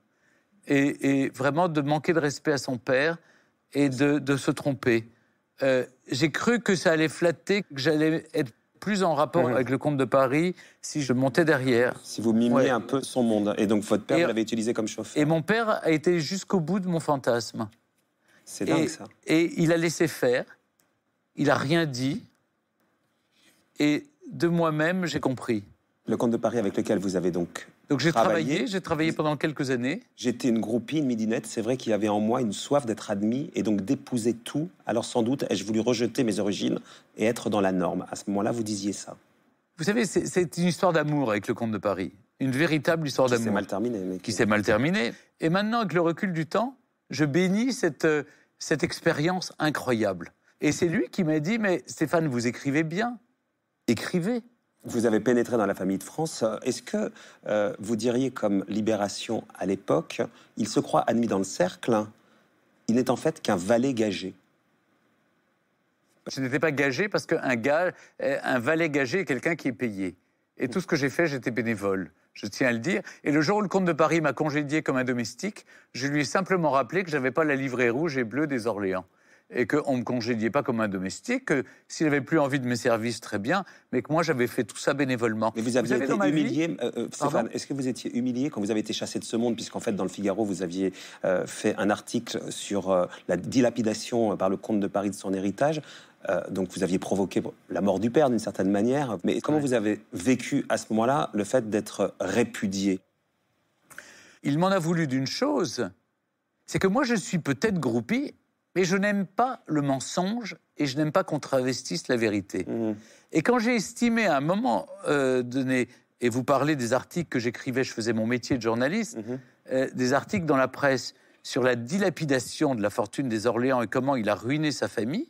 Et vraiment de manquer de respect à son père et de se tromper. J'ai cru que ça allait flatter, que j'allais être plus en rapport avec le comte de Paris si je montais derrière. Si vous mimiez un peu son monde. Et donc votre père, vous l'avait utilisé comme chauffeur. Et mon père a été jusqu'au bout de mon fantasme. C'est dingue, ça. Et il a laissé faire. Il n'a rien dit. Et de moi-même, j'ai compris. Le Comte de Paris avec lequel vous avez donc j'ai travaillé pendant quelques années. J'étais une groupie, une midinette. C'est vrai qu'il y avait en moi une soif d'être admis et donc d'épouser tout. Alors sans doute ai-je voulu rejeter mes origines et être dans la norme. À ce moment-là, vous disiez ça. Vous savez, c'est une histoire d'amour avec le Comte de Paris. Une véritable histoire d'amour. Qui s'est mal terminée. Qui s'est mal terminée. Et maintenant, avec le recul du temps, je bénis cette expérience incroyable. Et c'est lui qui m'a dit, mais Stéphane, vous écrivez bien. Écrivez. Vous avez pénétré dans la famille de France. Est-ce que vous diriez, comme Libération à l'époque, il se croit admis dans le cercle, il n'est en fait qu'un valet gagé? Je n'étais pas gagé parce un valet gagé est quelqu'un qui est payé. Et tout ce que j'ai fait, j'étais bénévole. Je tiens à le dire. Et le jour où le comte de Paris m'a congédié comme un domestique, je lui ai simplement rappelé que je n'avais pas la livrée rouge et bleue des Orléans. Et qu'on ne me congédiait pas comme un domestique, que s'il n'avait plus envie de mes services, très bien, mais que moi, j'avais fait tout ça bénévolement. Mais vous aviez été humilié, Stéphane, est-ce que vous étiez humilié quand vous avez été chassé de ce monde, puisqu'en fait, dans le Figaro, vous aviez fait un article sur la dilapidation par le comte de Paris de son héritage, donc vous aviez provoqué la mort du père, d'une certaine manière. Mais comment vous avez vécu, à ce moment-là, le fait d'être répudié? Il m'en a voulu d'une chose, c'est que moi, je suis peut-être groupie, mais je n'aime pas le mensonge et je n'aime pas qu'on travestisse la vérité. Et quand j'ai estimé à un moment donné, et vous parlez des articles que j'écrivais, je faisais mon métier de journaliste, des articles dans la presse sur la dilapidation de la fortune des Orléans et comment il a ruiné sa famille,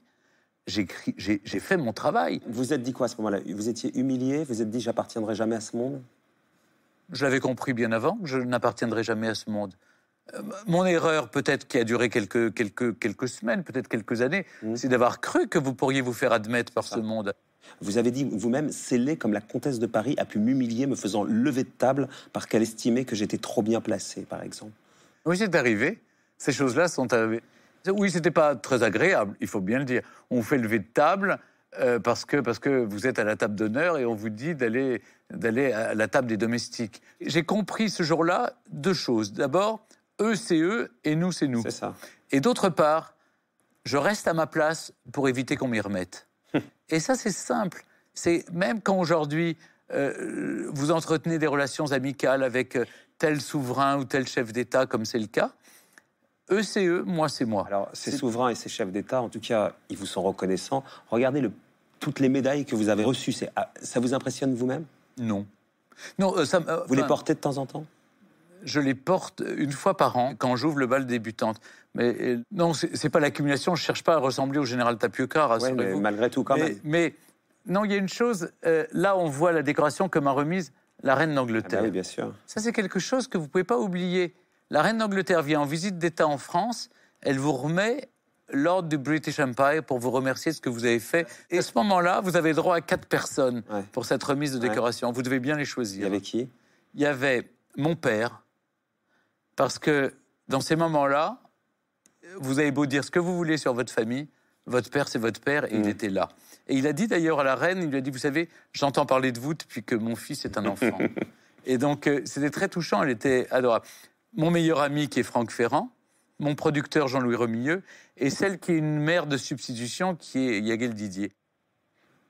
j'ai fait mon travail. Vous êtes dit quoi à ce moment-là? Vous étiez humilié? Vous êtes dit, j'appartiendrai jamais à ce monde? Je l'avais compris bien avant que je n'appartiendrai jamais à ce monde. Mon erreur, peut-être qui a duré quelques semaines, peut-être quelques années, c'est d'avoir cru que vous pourriez vous faire admettre par ce monde. Vous avez dit vous-même, scellé comme la comtesse de Paris a pu m'humilier, me faisant lever de table parce qu'elle estimait que j'étais trop bien placé, par exemple. Oui, c'est arrivé. Ces choses-là sont arrivées. Oui, c'était pas très agréable, il faut bien le dire. On vous fait lever de table parce que vous êtes à la table d'honneur et on vous dit d'aller à la table des domestiques. J'ai compris ce jour-là deux choses. D'abord, eux, c'est eux, et nous, c'est nous. C'est ça. Et d'autre part, je reste à ma place pour éviter qu'on m'y remette. Et ça, c'est simple. C'est même quand aujourd'hui, vous entretenez des relations amicales avec tel souverain ou tel chef d'État, comme c'est le cas, eux, c'est eux, moi, c'est moi. Alors, ces souverains et ces chefs d'État, en tout cas, ils vous sont reconnaissants. Regardez toutes les médailles que vous avez reçues. Ça vous impressionne vous-même? Non. Vous les portez de temps en temps? Je les porte une fois par an, quand j'ouvre le bal débutante. Mais non, c'est pas l'accumulation, je cherche pas à ressembler au général Tapioca, rassurez-vous. Ouais, mais malgré tout, quand même. Mais non, il y a une chose, là, on voit la décoration que m'a remise la reine d'Angleterre. Ah bah oui, bien sûr. Ça, c'est quelque chose que vous pouvez pas oublier. La reine d'Angleterre vient en visite d'État en France, elle vous remet l'ordre du British Empire pour vous remercier de ce que vous avez fait. Et à ce moment-là, vous avez droit à 4 personnes pour cette remise de décoration. Vous devez bien les choisir. Il y avait qui? Il y avait mon père, parce que dans ces moments-là, vous avez beau dire ce que vous voulez sur votre famille, votre père, c'est votre père, et il était là. Et il a dit d'ailleurs à la reine, il lui a dit, vous savez, j'entends parler de vous depuis que mon fils est un enfant. Et donc, c'était très touchant, elle était adorable. Mon meilleur ami qui est Franck Ferrand, mon producteur Jean-Louis Remilleux, et celle qui est une mère de substitution qui est Yaguel Didier.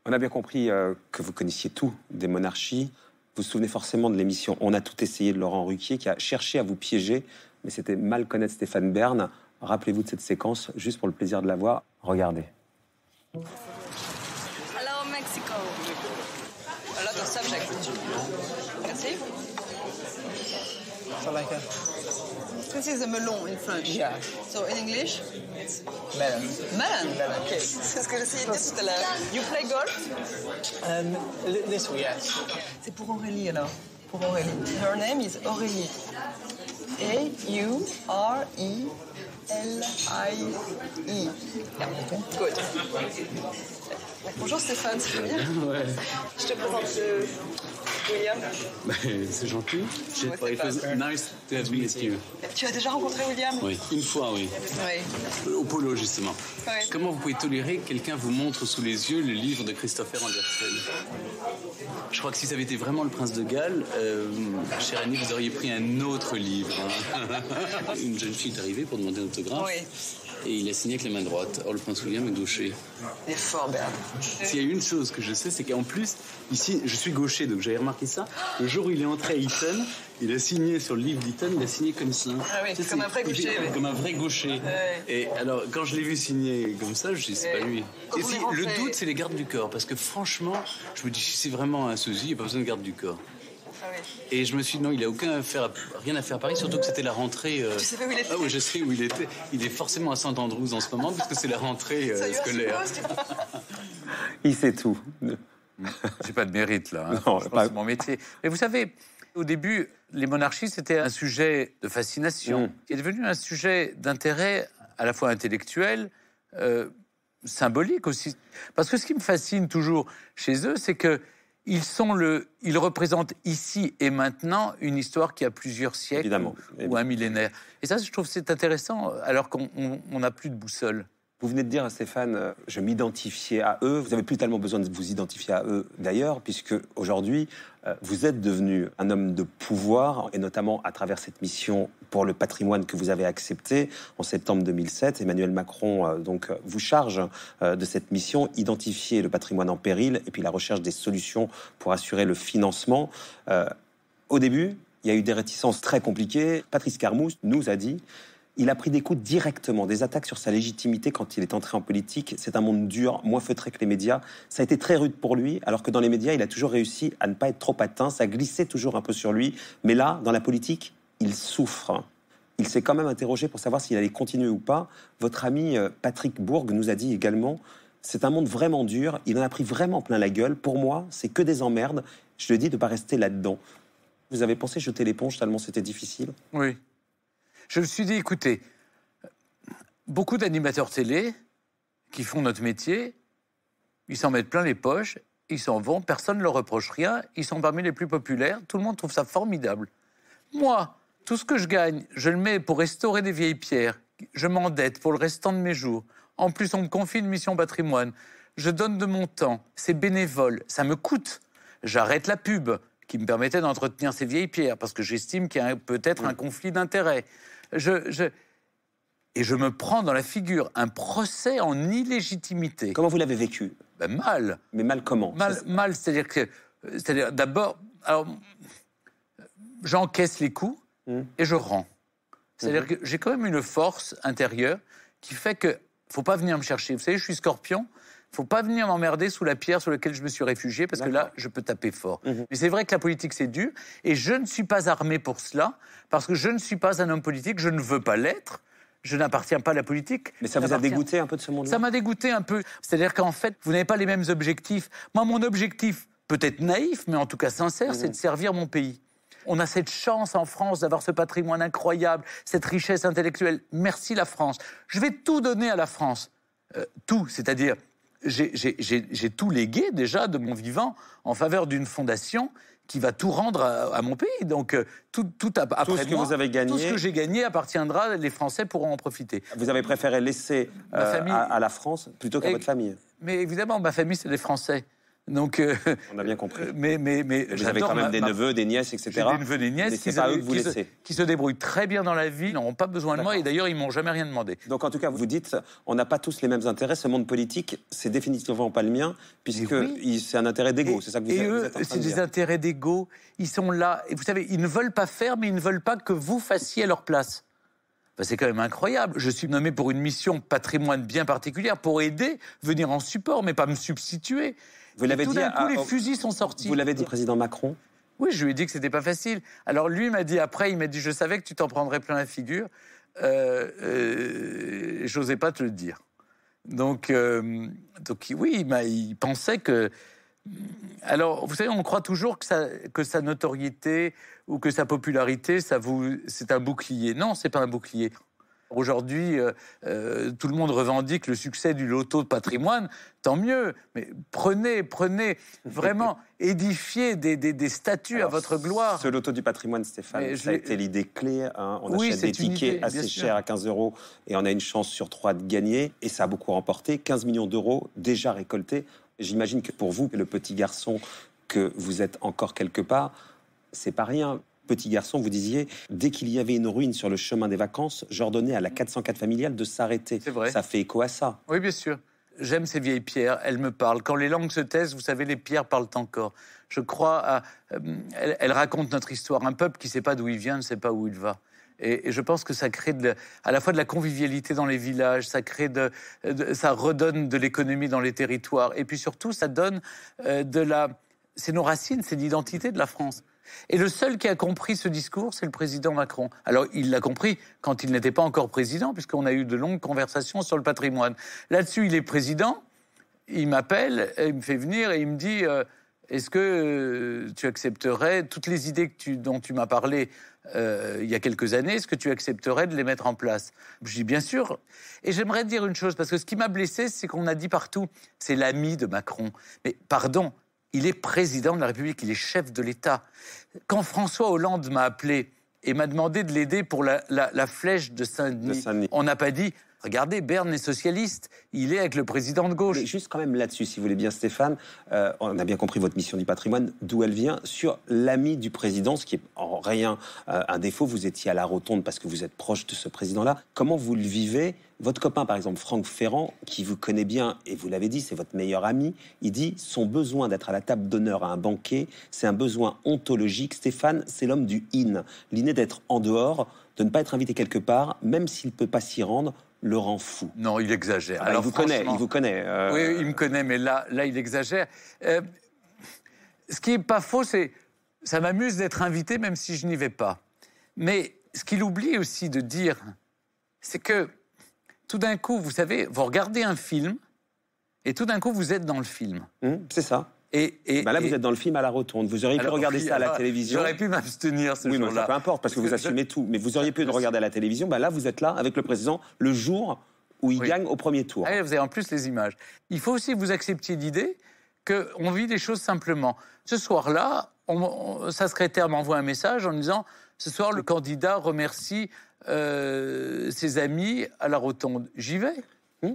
On a bien compris que vous connaissiez tout des monarchies. Vous vous souvenez forcément de l'émission On a tout essayé de Laurent Ruquier, qui a cherché à vous piéger, mais c'était mal connaître Stéphane Bern. Rappelez-vous de cette séquence, juste pour le plaisir de la voir. Regardez. Hello, Mexico. A lot of subjects. Merci. Salaika. This is a melon in French. Yeah. So in English? It's Melon. melon. Melon. Okay. C'est ce que j'essayais de dire tout à l'heure. You play golf? This way, yes. C'est pour Aurélie alors. Pour Aurélie. Her name is Aurélie. A-U-R-E-L-I-E. Yeah. Good. Bonjour Stéphane, ça va bien? Ouais. Je te présente William. C'est gentil. It was nice to have met you. Tu as déjà rencontré William? Oui, une fois, oui. Oui. Au polo, justement. Ouais. Comment vous pouvez tolérer que quelqu'un vous montre sous les yeux le livre de Christopher Andersen? Je crois que si ça avait été vraiment Le Prince de Galles, chère Annie, vous auriez pris un autre livre. Hein. Une jeune fille est arrivée pour demander un autographe. Oui. Et il a signé avec la main droite. Or, le prince William est gaucher. Il est fort, Bernard. S'il y a une chose que je sais, c'est qu'en plus, ici, je suis gaucher, donc j'avais remarqué ça. Le jour où il est entré à Eton, il a signé sur le livre d'Eton, il a signé comme ça. Ah oui, comme un vrai gaucher. Oui. Comme un vrai gaucher. Ouais. Et alors, quand je l'ai vu signer comme ça, je me suis dit, c'est pas lui. Et si, le doute, c'est les gardes du corps. Parce que franchement, je me dis, si c'est vraiment un sosie, il n'y a pas besoin de garde du corps. Ah oui. Et je me suis dit, non, il n'a rien à faire à Paris, surtout que c'était la rentrée. Tu savais où il était? Ah oui, je sais où il était. Il est forcément à Saint-Andrews en ce moment, puisque c'est la rentrée scolaire. Il sait tout. J'ai pas de mérite, là. Hein. Non, C'est mon métier. Mais vous savez, au début, les monarchies, c'était un sujet de fascination, qui est devenu un sujet d'intérêt à la fois intellectuel, symbolique aussi. Parce que ce qui me fascine toujours chez eux, c'est que ils représentent ici et maintenant une histoire qui a plusieurs siècles ou un millénaire. Et ça, je trouve que c'est intéressant, alors qu'on n'a plus de boussole. Vous venez de dire à Stéphane, je m'identifiais à eux. Vous n'avez plus tellement besoin de vous identifier à eux d'ailleurs, puisque aujourd'hui, vous êtes devenu un homme de pouvoir, et notamment à travers cette mission pour le patrimoine que vous avez acceptée en septembre 2007. Emmanuel Macron donc vous charge de cette mission, identifier le patrimoine en péril, et puis la recherche des solutions pour assurer le financement. Au début, il y a eu des réticences très compliquées. Patrice Carmouche nous a dit... Il a pris des coups directement, des attaques sur sa légitimité quand il est entré en politique. C'est un monde dur, moins feutré que les médias. Ça a été très rude pour lui, alors que dans les médias, il a toujours réussi à ne pas être trop atteint. Ça glissait toujours un peu sur lui. Mais là, dans la politique, il souffre. Il s'est quand même interrogé pour savoir s'il allait continuer ou pas. Votre ami Patrick Bourg nous a dit également, c'est un monde vraiment dur. Il en a pris vraiment plein la gueule. Pour moi, c'est que des emmerdes. Je le dis de ne pas rester là-dedans. Vous avez pensé jeter l'éponge tellement c'était difficile? Oui. Je me suis dit, écoutez, beaucoup d'animateurs télé qui font notre métier, ils s'en mettent plein les poches, ils s'en vont, personne ne leur reproche rien, ils sont parmi les plus populaires, tout le monde trouve ça formidable. Moi, tout ce que je gagne, je le mets pour restaurer des vieilles pierres, je m'endette pour le restant de mes jours. En plus, on me confie une mission patrimoine, je donne de mon temps, c'est bénévole, ça me coûte. J'arrête la pub qui me permettait d'entretenir ces vieilles pierres, parce que j'estime qu'il y a peut-être un conflit d'intérêts. Et je me prends dans la figure un procès en illégitimité. Comment vous l'avez vécu? Mal. Mais mal comment? Mal, c'est-à-dire d'abord, alors, j'encaisse les coups et je rends. C'est-à-dire que j'ai quand même une force intérieure qui fait que faut pas venir me chercher. Vous savez, je suis Scorpion. Faut pas venir m'emmerder sous la pierre sur laquelle je me suis réfugié, parce que là, je peux taper fort. Mais c'est vrai que la politique, c'est dur, et je ne suis pas armé pour cela, parce que je ne suis pas un homme politique, je ne veux pas l'être, je n'appartiens pas à la politique. Mais ça vous a dégoûté un peu de ce monde-là? Ça m'a dégoûté un peu. C'est-à-dire qu'en fait, vous n'avez pas les mêmes objectifs. Moi, mon objectif, peut-être naïf, mais en tout cas sincère, c'est de servir mon pays. On a cette chance en France d'avoir ce patrimoine incroyable, cette richesse intellectuelle. Merci la France. Je vais tout donner à la France. Tout, c'est-à-dire... J'ai tout légué déjà de mon vivant en faveur d'une fondation qui va tout rendre à mon pays. Donc tout après tout ce que vous avez gagné, tout ce que j'ai gagné appartiendra. Les Français pourront en profiter. Vous avez préféré laisser à la France plutôt qu'à votre famille? Mais évidemment, ma famille, c'est les Français. Donc, on a bien compris. Mais vous avez quand même des neveux, des nièces, etc. J'ai des neveux, des nièces qui se débrouillent très bien dans la vie, ils n'auront pas besoin de moi, et d'ailleurs, ils m'ont jamais rien demandé. Donc, en tout cas, vous dites, on n'a pas tous les mêmes intérêts. Ce monde politique, c'est définitivement pas le mien, puisque c'est un intérêt d'égo. C'est ça que vous êtes en train de dire. C'est des intérêts d'égo. Ils sont là. Et vous savez, ils ne veulent pas faire, mais ils ne veulent pas que vous fassiez à leur place. Ben, c'est quand même incroyable. Je suis nommé pour une mission patrimoine bien particulière, pour aider, venir en support, mais pas me substituer. Vous l'avez dit, tout d'un coup, les fusils sont sortis. Vous l'avez dit au président Macron? Oui, je lui ai dit que c'était pas facile. Alors lui m'a dit après, il m'a dit, je savais que tu t'en prendrais plein la figure. J'osais pas te le dire. Donc oui, il pensait que... Alors, vous savez, on croit toujours que sa notoriété ou que sa popularité, c'est un bouclier. Non, c'est pas un bouclier. Aujourd'hui, tout le monde revendique le succès du loto de patrimoine, tant mieux. Mais prenez vraiment, édifiez des statues à votre gloire. Ce loto du patrimoine, Stéphane, ça a été l'idée clé. Hein. On achète des tickets assez chers à 15 € et on a une chance sur 3 de gagner. Et ça a beaucoup remporté, 15 millions d'euros déjà récoltés. J'imagine que pour vous, le petit garçon que vous êtes encore quelque part, c'est pas rien. Petit garçon, vous disiez, dès qu'il y avait une ruine sur le chemin des vacances, j'ordonnais à la 404 familiale de s'arrêter. C'est vrai. Ça fait écho à ça. Oui, bien sûr. J'aime ces vieilles pierres, elles me parlent. Quand les langues se taisent, vous savez, les pierres parlent encore. Je crois à... elles racontent notre histoire. Un peuple qui ne sait pas d'où il vient ne sait pas où il va. Et je pense que ça crée à la fois de la convivialité dans les villages, ça redonne de l'économie dans les territoires. Et puis surtout, ça donne c'est nos racines, c'est l'identité de la France. Et le seul qui a compris ce discours, c'est le président Macron. Alors, il l'a compris quand il n'était pas encore président, puisqu'on a eu de longues conversations sur le patrimoine. Là-dessus, il est président, il m'appelle, il me fait venir et il me dit est-ce que tu accepterais toutes les idées dont tu m'as parlé il y a quelques années, est-ce que tu accepterais de les mettre en place? Je dis bien sûr. Et j'aimerais dire une chose, parce que ce qui m'a blessé, c'est qu'on a dit partout, c'est l'ami de Macron. Mais pardon, il est président de la République, il est chef de l'État. Quand François Hollande m'a appelé et m'a demandé de l'aider pour la flèche de Saint-Denis, on n'a pas dit « Regardez, Bern est socialiste, il est avec le président de gauche. » Mais juste quand même là-dessus, si vous voulez bien Stéphane, on a bien compris votre mission du patrimoine, d'où elle vient, sur l'ami du président, ce qui est en rien un défaut. Vous étiez à la Rotonde parce que vous êtes proche de ce président-là. Comment vous le vivez? Votre copain, par exemple, Franck Ferrand, qui vous connaît bien, et vous l'avez dit, c'est votre meilleur ami, il dit « Son besoin d'être à la table d'honneur à un banquet, c'est un besoin ontologique. Stéphane, c'est l'homme du in. L'inné d'être en dehors, de ne pas être invité quelque part, même s'il ne peut pas s'y rendre, le rend fou. » Non, il exagère. Alors, il vous connaît. Oui, il me connaît, mais là, il exagère. Ce qui n'est pas faux, c'est... Ça m'amuse d'être invité, même si je n'y vais pas. Mais ce qu'il oublie aussi de dire, c'est que tout d'un coup, vous savez, vous regardez un film, et tout d'un coup, vous êtes dans le film. C'est ça. Là, vous êtes dans le film à la Rotonde. Vous auriez pu regarder ça à la télévision. J'aurais pu m'abstenir ce jour-là. Oui, mais peu importe, parce que vous assumez tout. Mais vous auriez pu le regarder à la télévision. Là, vous êtes là avec le président le jour où il gagne au premier tour. Ah, vous avez en plus les images. Il faut aussi que vous acceptiez l'idée qu'on vit les choses simplement. Ce soir-là, sa secrétaire m'envoie un message en disant « Ce soir, le candidat remercie ses amis à la Rotonde. » J'y vais.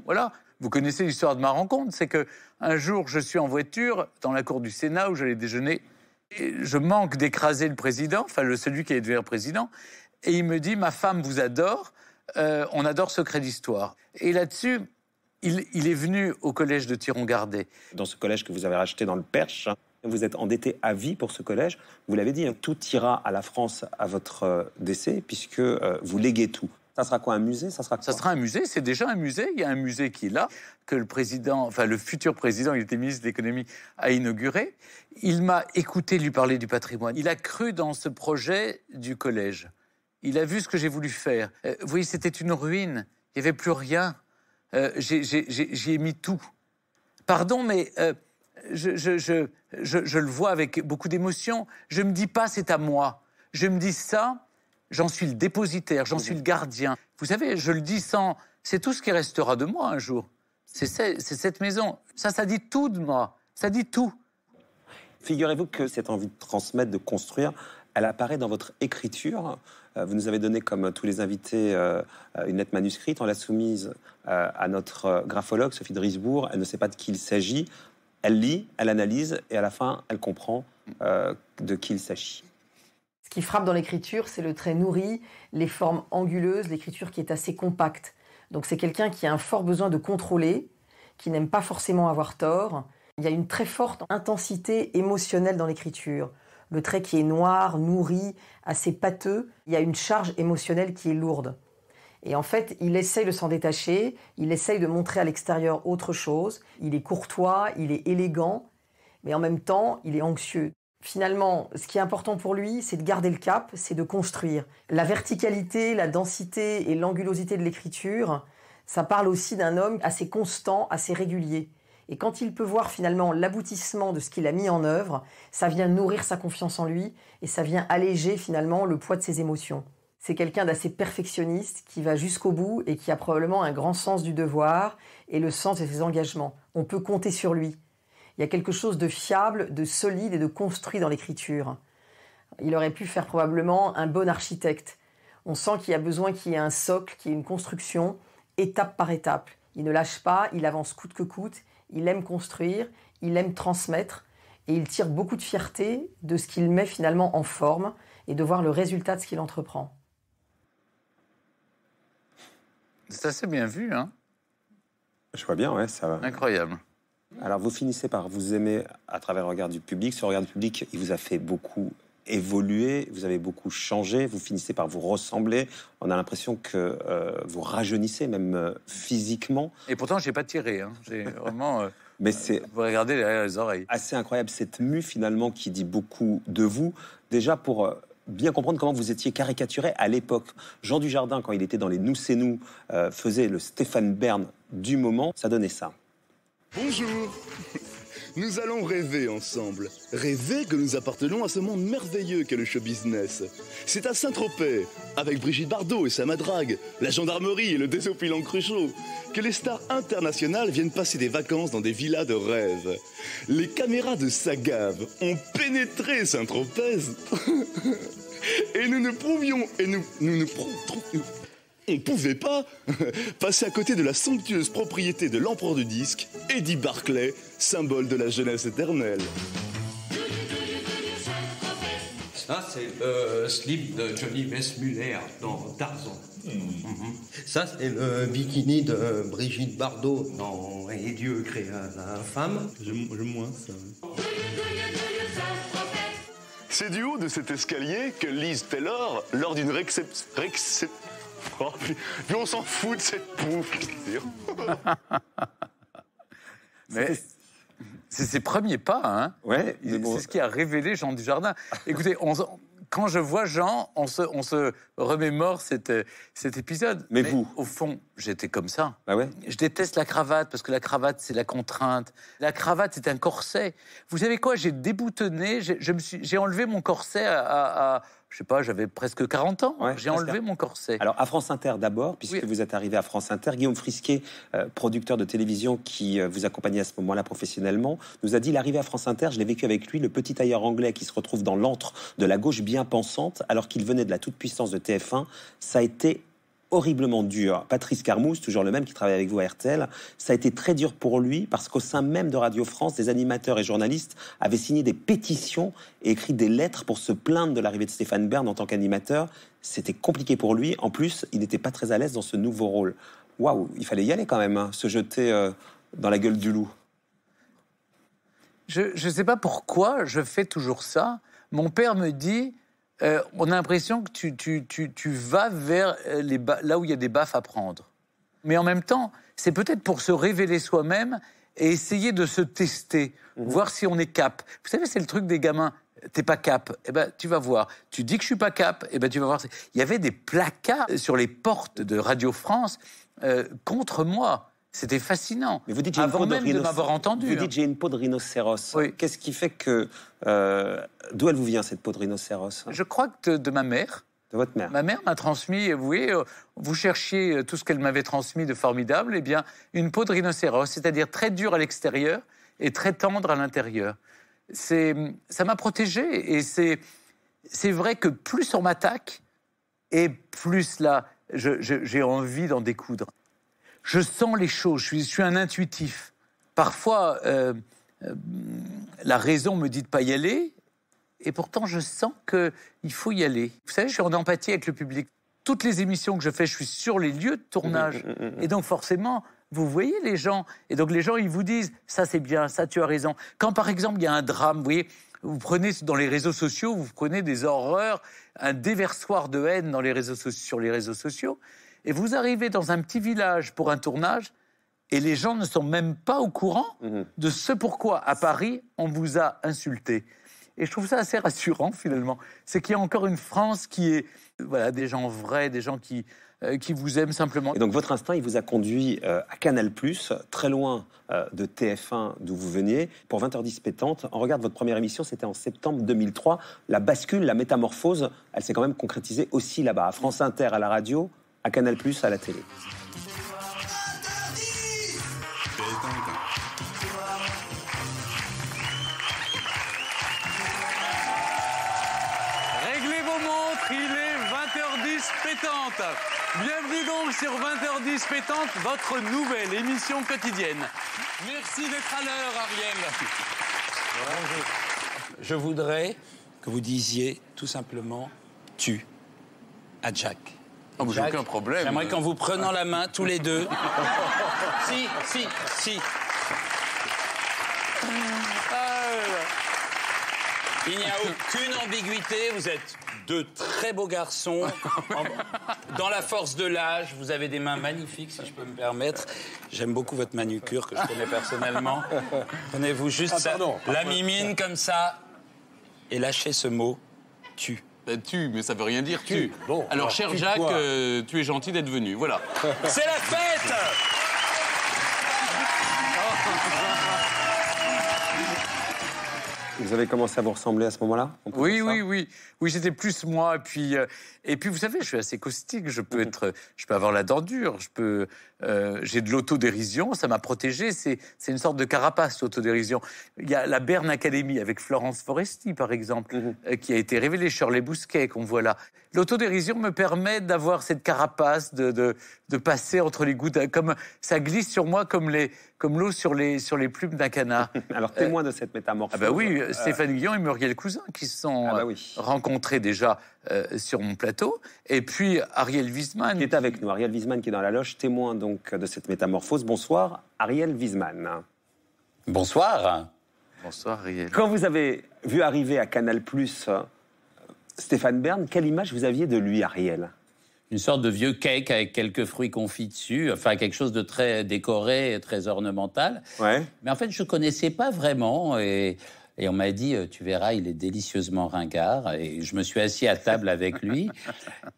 Voilà. Vous connaissez l'histoire de ma rencontre, c'est qu'un jour, je suis en voiture dans la cour du Sénat où j'allais déjeuner. Et je manque d'écraser le président, enfin celui qui allait devenir président, et il me dit « Ma femme vous adore, on adore Secret d'Histoire. » Et là-dessus, il est venu au collège de Thiron-Gardet. Dans ce collège que vous avez racheté dans le Perche, vous êtes endetté à vie pour ce collège. Vous l'avez dit, tout ira à la France à votre décès, puisque vous léguez tout. Ça sera quoi, un musée? Ça sera un musée, c'est déjà un musée. Il y a un musée qui est là, que le futur président, il était ministre de l'économie, a inauguré. Il m'a écouté lui parler du patrimoine. Il a cru dans ce projet du collège. Il a vu ce que j'ai voulu faire. Vous voyez, c'était une ruine. Il n'y avait plus rien. J'y ai mis tout. Pardon, mais je le vois avec beaucoup d'émotion. Je ne me dis pas c'est à moi. Je me dis ça... J'en suis le dépositaire, j'en suis le gardien. Vous savez, je le dis sans... C'est tout ce qui restera de moi un jour. C'est cette maison. Ça dit tout de moi. Ça dit tout. Figurez-vous que cette envie de transmettre, de construire, elle apparaît dans votre écriture. Vous nous avez donné, comme tous les invités, une lettre manuscrite. On l'a soumise à notre graphologue, Sophie Drisbourg. Elle ne sait pas de qui il s'agit. Elle lit, elle analyse, et à la fin, elle comprend de qui il s'agit. Ce qui frappe dans l'écriture, c'est le trait nourri, les formes anguleuses, l'écriture qui est assez compacte. Donc c'est quelqu'un qui a un fort besoin de contrôler, qui n'aime pas forcément avoir tort. Il y a une très forte intensité émotionnelle dans l'écriture. Le trait qui est noir, nourri, assez pâteux, il y a une charge émotionnelle qui est lourde. Et en fait, il essaye de s'en détacher, il essaye de montrer à l'extérieur autre chose. Il est courtois, il est élégant, mais en même temps, il est anxieux. Finalement, ce qui est important pour lui, c'est de garder le cap, c'est de construire. La verticalité, la densité et l'angulosité de l'écriture, ça parle aussi d'un homme assez constant, assez régulier. Et quand il peut voir finalement l'aboutissement de ce qu'il a mis en œuvre, ça vient nourrir sa confiance en lui et ça vient alléger finalement le poids de ses émotions. C'est quelqu'un d'assez perfectionniste qui va jusqu'au bout et qui a probablement un grand sens du devoir et le sens de ses engagements. On peut compter sur lui. Il y a quelque chose de fiable, de solide et de construit dans l'écriture. Il aurait pu faire probablement un bon architecte. On sent qu'il y a besoin qu'il y ait un socle, qu'il y ait une construction, étape par étape. Il ne lâche pas, il avance coûte que coûte, il aime construire, il aime transmettre, et il tire beaucoup de fierté de ce qu'il met finalement en forme, et de voir le résultat de ce qu'il entreprend. C'est assez bien vu, hein? Je vois bien, ouais, ça va. Incroyable. Alors, vous finissez par vous aimer à travers le regard du public. Ce regard du public, il vous a fait beaucoup évoluer, vous avez beaucoup changé, vous finissez par vous ressembler. On a l'impression que vous rajeunissez, même physiquement. Et pourtant, je n'ai pas tiré, hein. J'ai vraiment... Mais c'est... Vous regardez derrière les oreilles. Assez incroyable, cette mue, finalement, qui dit beaucoup de vous. Déjà, pour... bien comprendre comment vous étiez caricaturé à l'époque. Jean Dujardin, quand il était dans les Nous c'est nous, faisait le Stéphane Bern du moment. Ça donnait ça. Bonjour. Nous allons rêver ensemble. Rêver que nous appartenons à ce monde merveilleux qu'est le show business. C'est à Saint-Tropez, avec Brigitte Bardot et sa madrague, la gendarmerie et le désopilant Cruchot, que les stars internationales viennent passer des vacances dans des villas de rêve. Les caméras de Sagave ont pénétré Saint-Tropez. Et nous ne pouvions... On ne pouvait pas passer à côté de la somptueuse propriété de l'empereur du disque, Eddie Barclay, symbole de la jeunesse éternelle. Ça, c'est le slip de Johnny Weissmuller dans Tarzan. Ça, c'est le bikini de Brigitte Bardot dans Et Dieu créa la femme. J'aime moins ça. C'est du haut de cet escalier que Liz Taylor, lors d'une Oh, puis on s'en fout de cette bouffe. Mais c'est ses premiers pas, hein. Ouais. C'est ce qui a révélé Jean Dujardin. Écoutez, quand je vois Jean, on se remémore cet épisode. Mais vous, au fond, j'étais comme ça. Ah ouais. Je déteste la cravate parce que la cravate, c'est la contrainte. La cravate, c'est un corset. Vous savez quoi? J'ai déboutonné, j'ai enlevé mon corset à je sais pas, j'avais presque 40 ans. Ouais, j'ai enlevé mon corset. Alors, à France Inter d'abord, puisque vous êtes arrivé à France Inter, Guillaume Frisquet, producteur de télévision qui vous accompagnait à ce moment-là professionnellement, nous a dit l'arrivée à France Inter, je l'ai vécu avec lui, le petit tailleur anglais qui se retrouve dans l'antre de la gauche bien pensante, alors qu'il venait de la toute-puissance de TF1. Ça a été horriblement dur. Patrice Carmouze, toujours le même qui travaille avec vous à RTL, ça a été très dur pour lui parce qu'au sein même de Radio France, des animateurs et journalistes avaient signé des pétitions et écrit des lettres pour se plaindre de l'arrivée de Stéphane Bern en tant qu'animateur. C'était compliqué pour lui. En plus, il n'était pas très à l'aise dans ce nouveau rôle. Waouh, il fallait y aller quand même, hein, se jeter dans la gueule du loup. Je ne sais pas pourquoi je fais toujours ça. Mon père me dit... on a l'impression que tu vas vers là où il y a des baffes à prendre. Mais en même temps, c'est peut-être pour se révéler soi-même et essayer de se tester, voir si on est cap. Vous savez, c'est le truc des gamins. T'es pas cap, eh ben tu vas voir. Tu dis que je suis pas cap, eh ben tu vas voir. Il y avait des placards sur les portes de Radio France contre moi. C'était fascinant. Mais vous dites, avant même de m'avoir entendu. Vous dites, j'ai une peau de rhinocéros. Oui. Qu'est-ce qui fait que... d'où elle vous vient, cette peau de rhinocéros? Je crois que de ma mère. De votre mère? Ma mère m'a transmis, vous voyez, vous cherchiez tout ce qu'elle m'avait transmis de formidable, eh bien, une peau de rhinocéros, c'est-à-dire très dure à l'extérieur et très tendre à l'intérieur. Ça m'a protégé et c'est vrai que plus on m'attaque et plus là, j'ai envie d'en découdre. Je sens les choses, je suis un intuitif. Parfois, la raison me dit de ne pas y aller, et pourtant je sens qu'il faut y aller. Vous savez, je suis en empathie avec le public. Toutes les émissions que je fais, je suis sur les lieux de tournage. Et donc forcément, vous voyez les gens. Et donc les gens, ils vous disent, ça c'est bien, ça tu as raison. Quand par exemple, il y a un drame, vous voyez, vous prenez dans les réseaux sociaux, vous prenez des horreurs, un déversoir de haine sur les réseaux sociaux, et vous arrivez dans un petit village pour un tournage, et les gens ne sont même pas au courant de ce pourquoi, à Paris, on vous a insulté. Et je trouve ça assez rassurant, finalement. C'est qu'il y a encore une France qui est... Voilà, des gens vrais, des gens qui vous aiment simplement. Et donc votre instinct, il vous a conduit à Canal+, très loin de TF1 d'où vous veniez, pour 20h10 pétante. On regarde votre première émission, c'était en septembre 2003. La bascule, la métamorphose, elle s'est quand même concrétisée aussi là-bas, à France Inter, à la radio, à Canal+, à la télé. Réglez vos montres, il est 20h10 pétante. Bienvenue donc sur 20h10 pétante, votre nouvelle émission quotidienne. Merci d'être à l'heure, Ariel. Je voudrais que vous disiez tout simplement « tu » à Jack. Oh, j'ai aucun problème. J'aimerais qu'en vous prenant la main, tous les deux... Si. Il n'y a aucune ambiguïté, vous êtes deux très beaux garçons. Dans la force de l'âge, vous avez des mains magnifiques, si je peux me permettre. J'aime beaucoup votre manucure, que je connais personnellement. Prenez-vous juste la mimine comme ça et lâchez ce mot « tu ». Tu, mais ça veut rien dire tu. Bon, alors, cher Jacques, tu es gentil d'être venu, voilà. C'est la fête! Vous avez commencé à vous ressembler à ce moment-là? Oui, c'était plus moi. Et puis, vous savez, je suis assez caustique. Je peux avoir la dent dure. J'ai de l'autodérision. Ça m'a protégé. C'est une sorte de carapace, l'autodérision. Il y a la Bern Academy avec Florence Foresti, par exemple, qui a été révélée. Shirley Bousquet, qu'on voit là. L'autodérision me permet d'avoir cette carapace, de passer entre les gouttes. Comme ça glisse sur moi comme l'eau sur les plumes d'un canard. Alors, témoin de cette métamorphose. Ah bah oui, Stéphane Guillon et Muriel Cousin qui se sont rencontrés déjà sur mon plateau. Et puis Ariel Wiesman. Qui est avec nous. Ariel Wiesman qui est dans la loge, témoin donc de cette métamorphose. Bonsoir, Ariel Wiesman. Bonsoir. Bonsoir, Ariel. Quand vous avez vu arriver à Canal+, Stéphane Bern, quelle image vous aviez de lui, Ariel? Une sorte de vieux cake avec quelques fruits confits dessus, enfin quelque chose de très décoré, très ornemental. Ouais. Mais en fait, je ne connaissais pas vraiment et on m'a dit, tu verras, il est délicieusement ringard. Et je me suis assis à table avec lui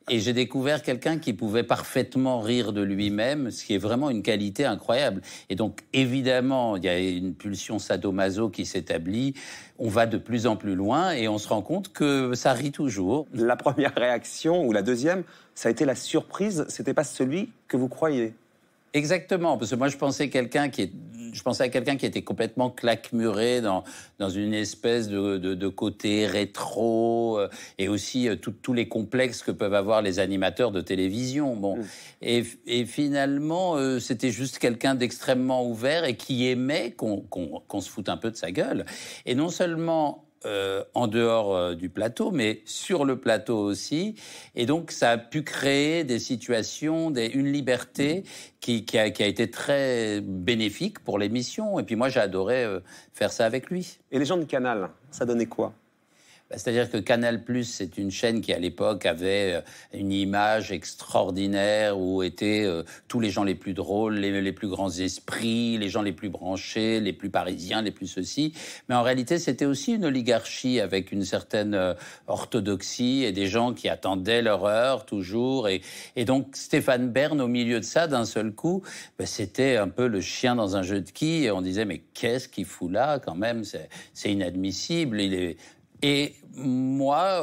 et j'ai découvert quelqu'un qui pouvait parfaitement rire de lui-même, ce qui est vraiment une qualité incroyable. Et donc, évidemment, il y a une pulsion sadomaso qui s'établit. On va de plus en plus loin et on se rend compte que ça rit toujours. La première réaction, ou la deuxième, ça a été la surprise. C'était pas celui que vous croyiez. Exactement, parce que moi je pensais à quelqu'un qui était complètement claquemuré dans une espèce de côté rétro et aussi tous les complexes que peuvent avoir les animateurs de télévision. Bon, et finalement c'était juste quelqu'un d'extrêmement ouvert et qui aimait qu'on se foute un peu de sa gueule. Et non seulement en dehors du plateau, mais sur le plateau aussi. Et donc, ça a pu créer des situations, une liberté qui a été très bénéfique pour l'émission. Et puis moi, j'ai adoré faire ça avec lui. Et les gens de Canal, ça donnait quoi ? C'est-à-dire que Canal+, c'est une chaîne qui, à l'époque, avait une image extraordinaire où étaient tous les gens les plus drôles, les plus grands esprits, les gens les plus branchés, les plus parisiens, les plus ceci. Mais en réalité, c'était aussi une oligarchie avec une certaine orthodoxie et des gens qui attendaient leur heure toujours. Et donc, Stéphane Bern, au milieu de ça, d'un seul coup, c'était un peu le chien dans un jeu de quilles. Et on disait, mais qu'est-ce qu'il fout là, quand même ? C'est inadmissible. Et moi,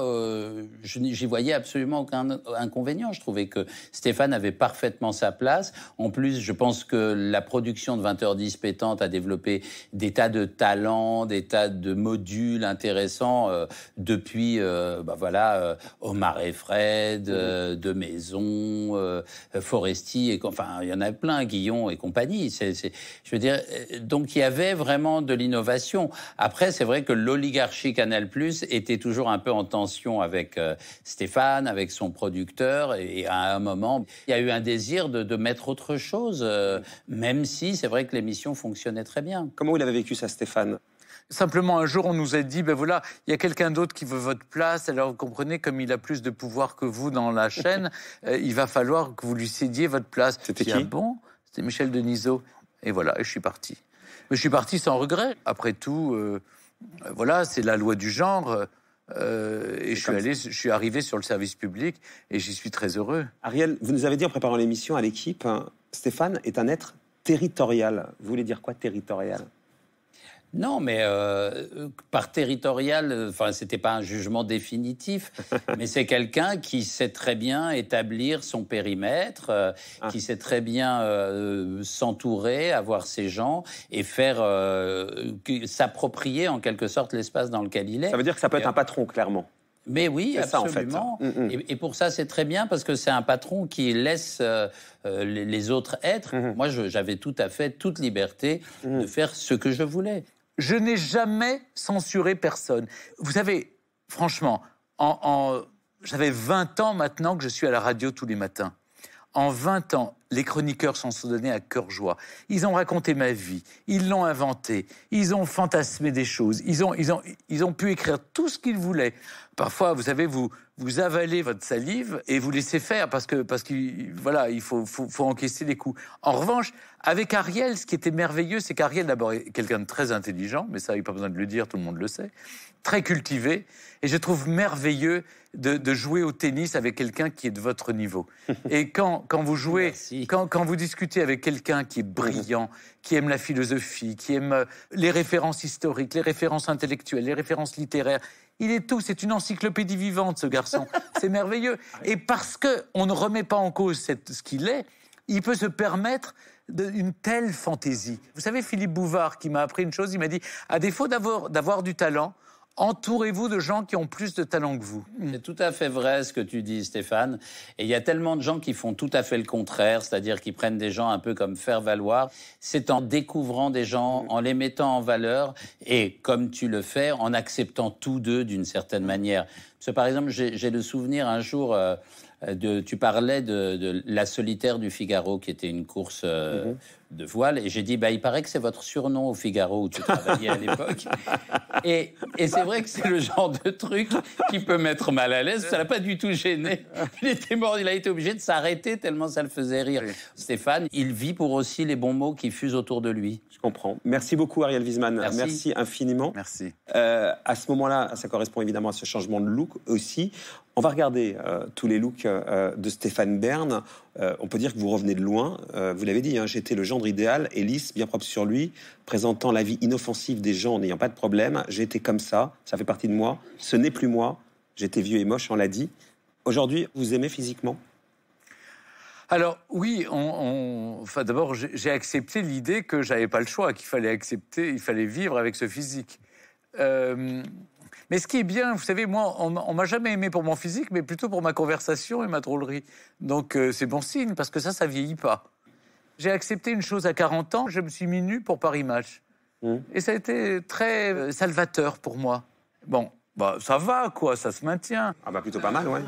j'y voyais absolument aucun inconvénient. Je trouvais que Stéphane avait parfaitement sa place. En plus, je pense que la production de 20h10 pétante a développé des tas de talents, des tas de modules intéressants depuis, Omar et Fred, De Maison, Foresti, enfin, il y en a plein, Guillon et compagnie. Je veux dire, donc il y avait vraiment de l'innovation. Après, c'est vrai que l'oligarchie Canal+ était toujours un peu en tension avec Stéphane, avec son producteur, et à un moment, il y a eu un désir de mettre autre chose, même si c'est vrai que l'émission fonctionnait très bien. Comment vous l'avez vécu ça, Stéphane ? Simplement, un jour, on nous a dit, voilà, il y a quelqu'un d'autre qui veut votre place, alors vous comprenez, comme il a plus de pouvoir que vous dans la chaîne, il va falloir que vous lui cédiez votre place. C'était qui ? Bon, c'était Michel Denisot. Et voilà, et je suis parti. Mais je suis parti sans regret. Après tout... voilà, c'est la loi du genre. Et je suis arrivé sur le service public et j'y suis très heureux. Ariel, vous nous avez dit en préparant l'émission à l'équipe, Stéphane est un être territorial. Vous voulez dire quoi, territorial ? Non, mais par territorial, enfin, c'était pas un jugement définitif, mais c'est quelqu'un qui sait très bien établir son périmètre, qui sait très bien s'entourer, avoir ses gens et faire s'approprier en quelque sorte l'espace dans lequel il est. Ça veut dire que ça peut être un patron, clairement. Mais oui, c'est absolument. Ça, en fait. Et pour ça, c'est très bien parce que c'est un patron qui laisse les autres être. Moi, j'avais tout à fait toute liberté de faire ce que je voulais. Je n'ai jamais censuré personne. Vous savez, franchement, j'avais 20 ans maintenant que je suis à la radio tous les matins. En 20 ans, les chroniqueurs s'en sont donnés à cœur joie. Ils ont raconté ma vie, ils l'ont inventée, ils ont fantasmé des choses, ils ont pu écrire tout ce qu'ils voulaient. Parfois, vous savez, vous avalez votre salive et vous laissez faire parce que voilà, il faut encaisser les coups. En revanche, avec Ariel, ce qui était merveilleux, c'est qu'Ariel, d'abord, est quelqu'un de très intelligent, mais ça, il n'y a pas besoin de le dire, tout le monde le sait, très cultivé, et je trouve merveilleux de jouer au tennis avec quelqu'un qui est de votre niveau. Et quand vous jouez, quand vous discutez avec quelqu'un qui est brillant, qui aime la philosophie, qui aime les références historiques, les références intellectuelles, les références littéraires, il est tout, c'est une encyclopédie vivante, ce garçon. C'est merveilleux. Et parce qu'on ne remet pas en cause ce qu'il est, il peut se permettre une telle fantaisie. Vous savez, Philippe Bouvard, qui m'a appris une chose, il m'a dit, à défaut d'avoir du talent, entourez-vous de gens qui ont plus de talent que vous. C'est tout à fait vrai ce que tu dis, Stéphane. Et il y a tellement de gens qui font tout à fait le contraire, c'est-à-dire qui prennent des gens un peu comme faire-valoir. C'est en découvrant des gens, en les mettant en valeur et, comme tu le fais, en acceptant tous deux d'une certaine manière. Parce que, par exemple, j'ai le souvenir un jour... tu parlais de la solitaire du Figaro, qui était une course de voile, et j'ai dit, il paraît que c'est votre surnom au Figaro où tu travaillais à l'époque. Et c'est vrai que c'est le genre de truc qui peut mettre mal à l'aise. Ça l'a pas du tout gêné. Il était mort, il a été obligé de s'arrêter tellement ça le faisait rire. Oui. Stéphane, il vit pour aussi les bons mots qui fusent autour de lui. Je comprends. Merci beaucoup, Ariel Wiesman. Merci infiniment. Merci. À ce moment-là, ça correspond évidemment à ce changement de look aussi. On va regarder tous les looks de Stéphane Bern. On peut dire que vous revenez de loin. Vous l'avez dit, j'étais le gendre idéal, et lisse, bien propre sur lui, présentant la vie inoffensive des gens, n'ayant pas de problème. J'étais comme ça fait partie de moi. Ce n'est plus moi. J'étais vieux et moche, on l'a dit. Aujourd'hui, vous aimez physiquement ? Alors oui, enfin, d'abord j'ai accepté l'idée que j'avais pas le choix, qu'il fallait accepter, il fallait vivre avec ce physique. Mais ce qui est bien, vous savez, moi, on m'a jamais aimé pour mon physique, mais plutôt pour ma conversation et ma drôlerie. Donc c'est bon signe, parce que ça vieillit pas. J'ai accepté une chose à 40 ans, je me suis mis nu pour Paris Match. Et ça a été très salvateur pour moi. Bon, ça va, quoi, ça se maintient. Ah plutôt pas mal, ouais.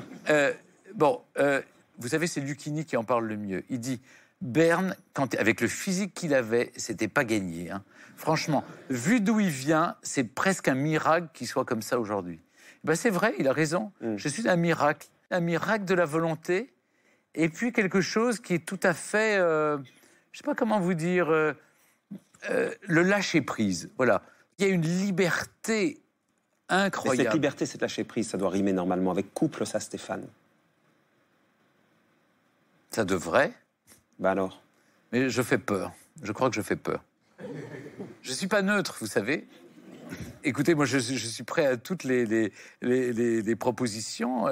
Vous savez, c'est Lucchini qui en parle le mieux. Il dit, Bern, avec le physique qu'il avait, c'était pas gagné. Franchement, vu d'où il vient, c'est presque un miracle qu'il soit comme ça aujourd'hui. C'est vrai, il a raison. Je suis un miracle de la volonté, et puis quelque chose qui est tout à fait, je sais pas comment vous dire, le lâcher-prise. Voilà. Il y a une liberté incroyable. Et cette liberté, cette lâcher-prise, ça doit rimer normalement avec couple, ça, Stéphane. Ça devrait. Alors. Mais je fais peur. Je crois que je fais peur. Je suis pas neutre, vous savez. Écoutez, moi, je suis prêt à toutes les propositions.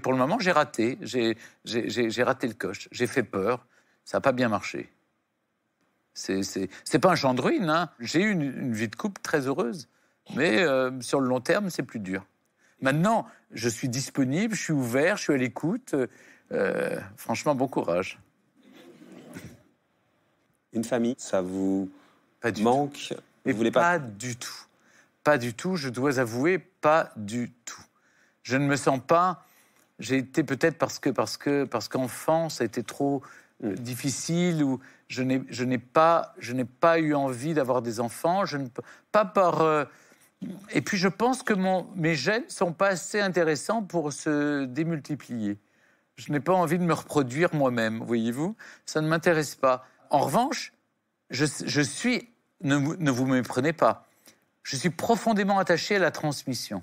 Pour le moment, j'ai raté. J'ai raté le coche. J'ai fait peur. Ça n'a pas bien marché. C'est pas un chant de ruine. J'ai eu une vie de couple très heureuse. Mais sur le long terme, c'est plus dur. Maintenant, je suis disponible, je suis ouvert, je suis à l'écoute. Franchement, bon courage. Une famille, ça vous manque? Vous voulez pas du tout. Pas du tout, je dois avouer, pas du tout. Je ne me sens pas... J'ai été peut-être parce qu'enfant, ça a été trop difficile, ou je n'ai pas eu envie d'avoir des enfants. Pas par... Et puis je pense que mes gènes ne sont pas assez intéressants pour se démultiplier. Je n'ai pas envie de me reproduire moi-même, voyez-vous. Ça ne m'intéresse pas. En revanche, je suis... Ne vous méprenez pas. Je suis profondément attaché à la transmission.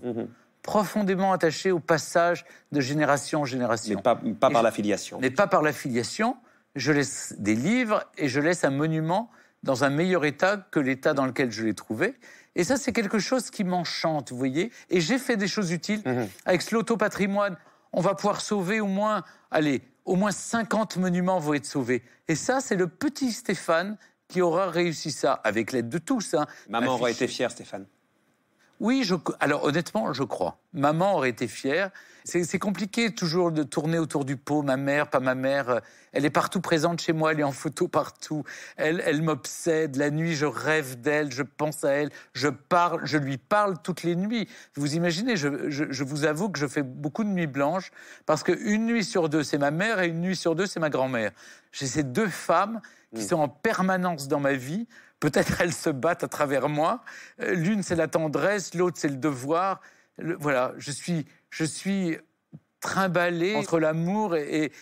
Profondément attaché au passage de génération en génération. Mais pas par l'affiliation. Mais pas par l'affiliation. Je laisse des livres et je laisse un monument dans un meilleur état que l'état dans lequel je l'ai trouvé. Et ça, c'est quelque chose qui m'enchante, vous voyez. Et j'ai fait des choses utiles. Avec Sloto Patrimoine, on va pouvoir sauver au moins 50 monuments vont être sauvés. Et ça, c'est le petit Stéphane qui aura réussi ça, avec l'aide de tous. Maman aurait été fière, Stéphane. Oui, alors honnêtement, je crois. Maman aurait été fière. C'est compliqué toujours de tourner autour du pot. Ma mère, pas ma mère. Elle est partout présente chez moi, elle est en photo partout. Elle m'obsède. La nuit, je rêve d'elle, je pense à elle. Je lui parle toutes les nuits. Vous imaginez, je vous avoue que je fais beaucoup de nuits blanches parce qu'une nuit sur deux, c'est ma mère et une nuit sur deux, c'est ma grand-mère. J'ai ces deux femmes qui sont en permanence dans ma vie. Peut-être elles se battent à travers moi. L'une, c'est la tendresse, l'autre, c'est le devoir. Voilà, je suis trimballé entre l'amour et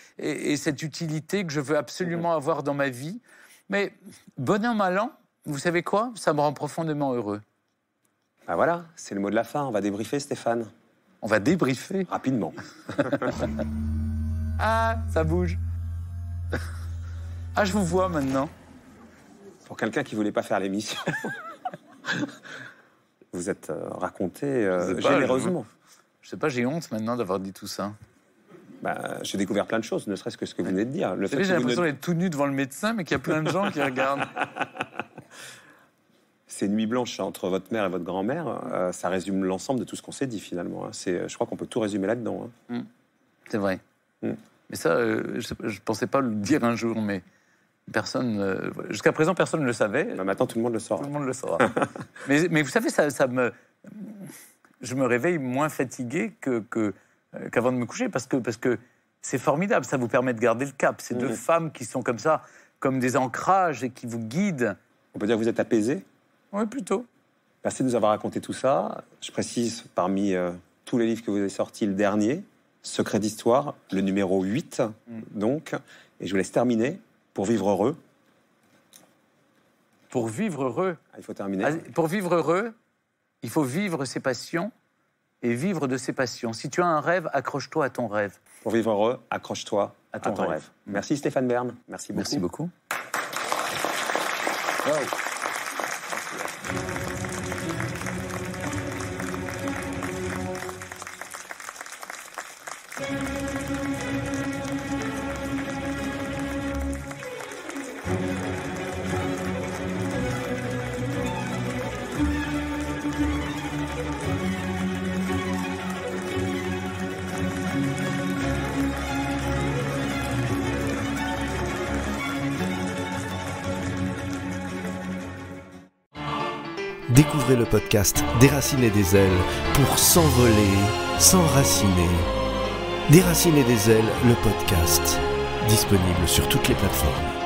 cette utilité que je veux absolument avoir dans ma vie. Mais bon an, mal an, vous savez quoi? Ça me rend profondément heureux. Ah voilà, c'est le mot de la fin. On va débriefer, Stéphane. On va débriefer? Rapidement. Ah, ça bouge. Ah, je vous vois maintenant. Pour quelqu'un qui ne voulait pas faire l'émission, vous êtes raconté généreusement. Je sais pas, j'ai honte maintenant d'avoir dit tout ça. Bah, j'ai découvert plein de choses, ne serait-ce que ce que vous venez de dire. J'ai l'impression d'être tout nu devant le médecin, mais qu'il y a plein de gens qui regardent. Ces nuits blanches entre votre mère et votre grand-mère, ça résume l'ensemble de tout ce qu'on s'est dit finalement. Je crois qu'on peut tout résumer là-dedans. C'est vrai. Mais ça, je pensais pas le dire un jour, mais personne. Jusqu'à présent, personne ne le savait. Bah maintenant, tout le monde le saura. Tout le monde le saura. mais vous savez, je me réveille moins fatigué qu'avant de me coucher, parce que c'est formidable. Ça vous permet de garder le cap. Ces deux femmes qui sont comme ça, comme des ancrages et qui vous guident. On peut dire que vous êtes apaisé? Oui, plutôt. Merci de nous avoir raconté tout ça. Je précise, parmi tous les livres que vous avez sortis, le dernier, Secret d'Histoire, le numéro 8, donc. Et je vous laisse terminer. Pour vivre heureux. Pour vivre heureux. Il faut terminer. Pour vivre heureux, il faut vivre ses passions et vivre de ses passions. Si tu as un rêve, accroche-toi à ton rêve. Pour vivre heureux, accroche-toi à ton rêve. Merci Stéphane Bern. Merci beaucoup. Merci beaucoup. Wow. Découvrez le podcast Déraciner des ailes pour s'envoler, s'enraciner. Déraciner des ailes, le podcast, disponible sur toutes les plateformes.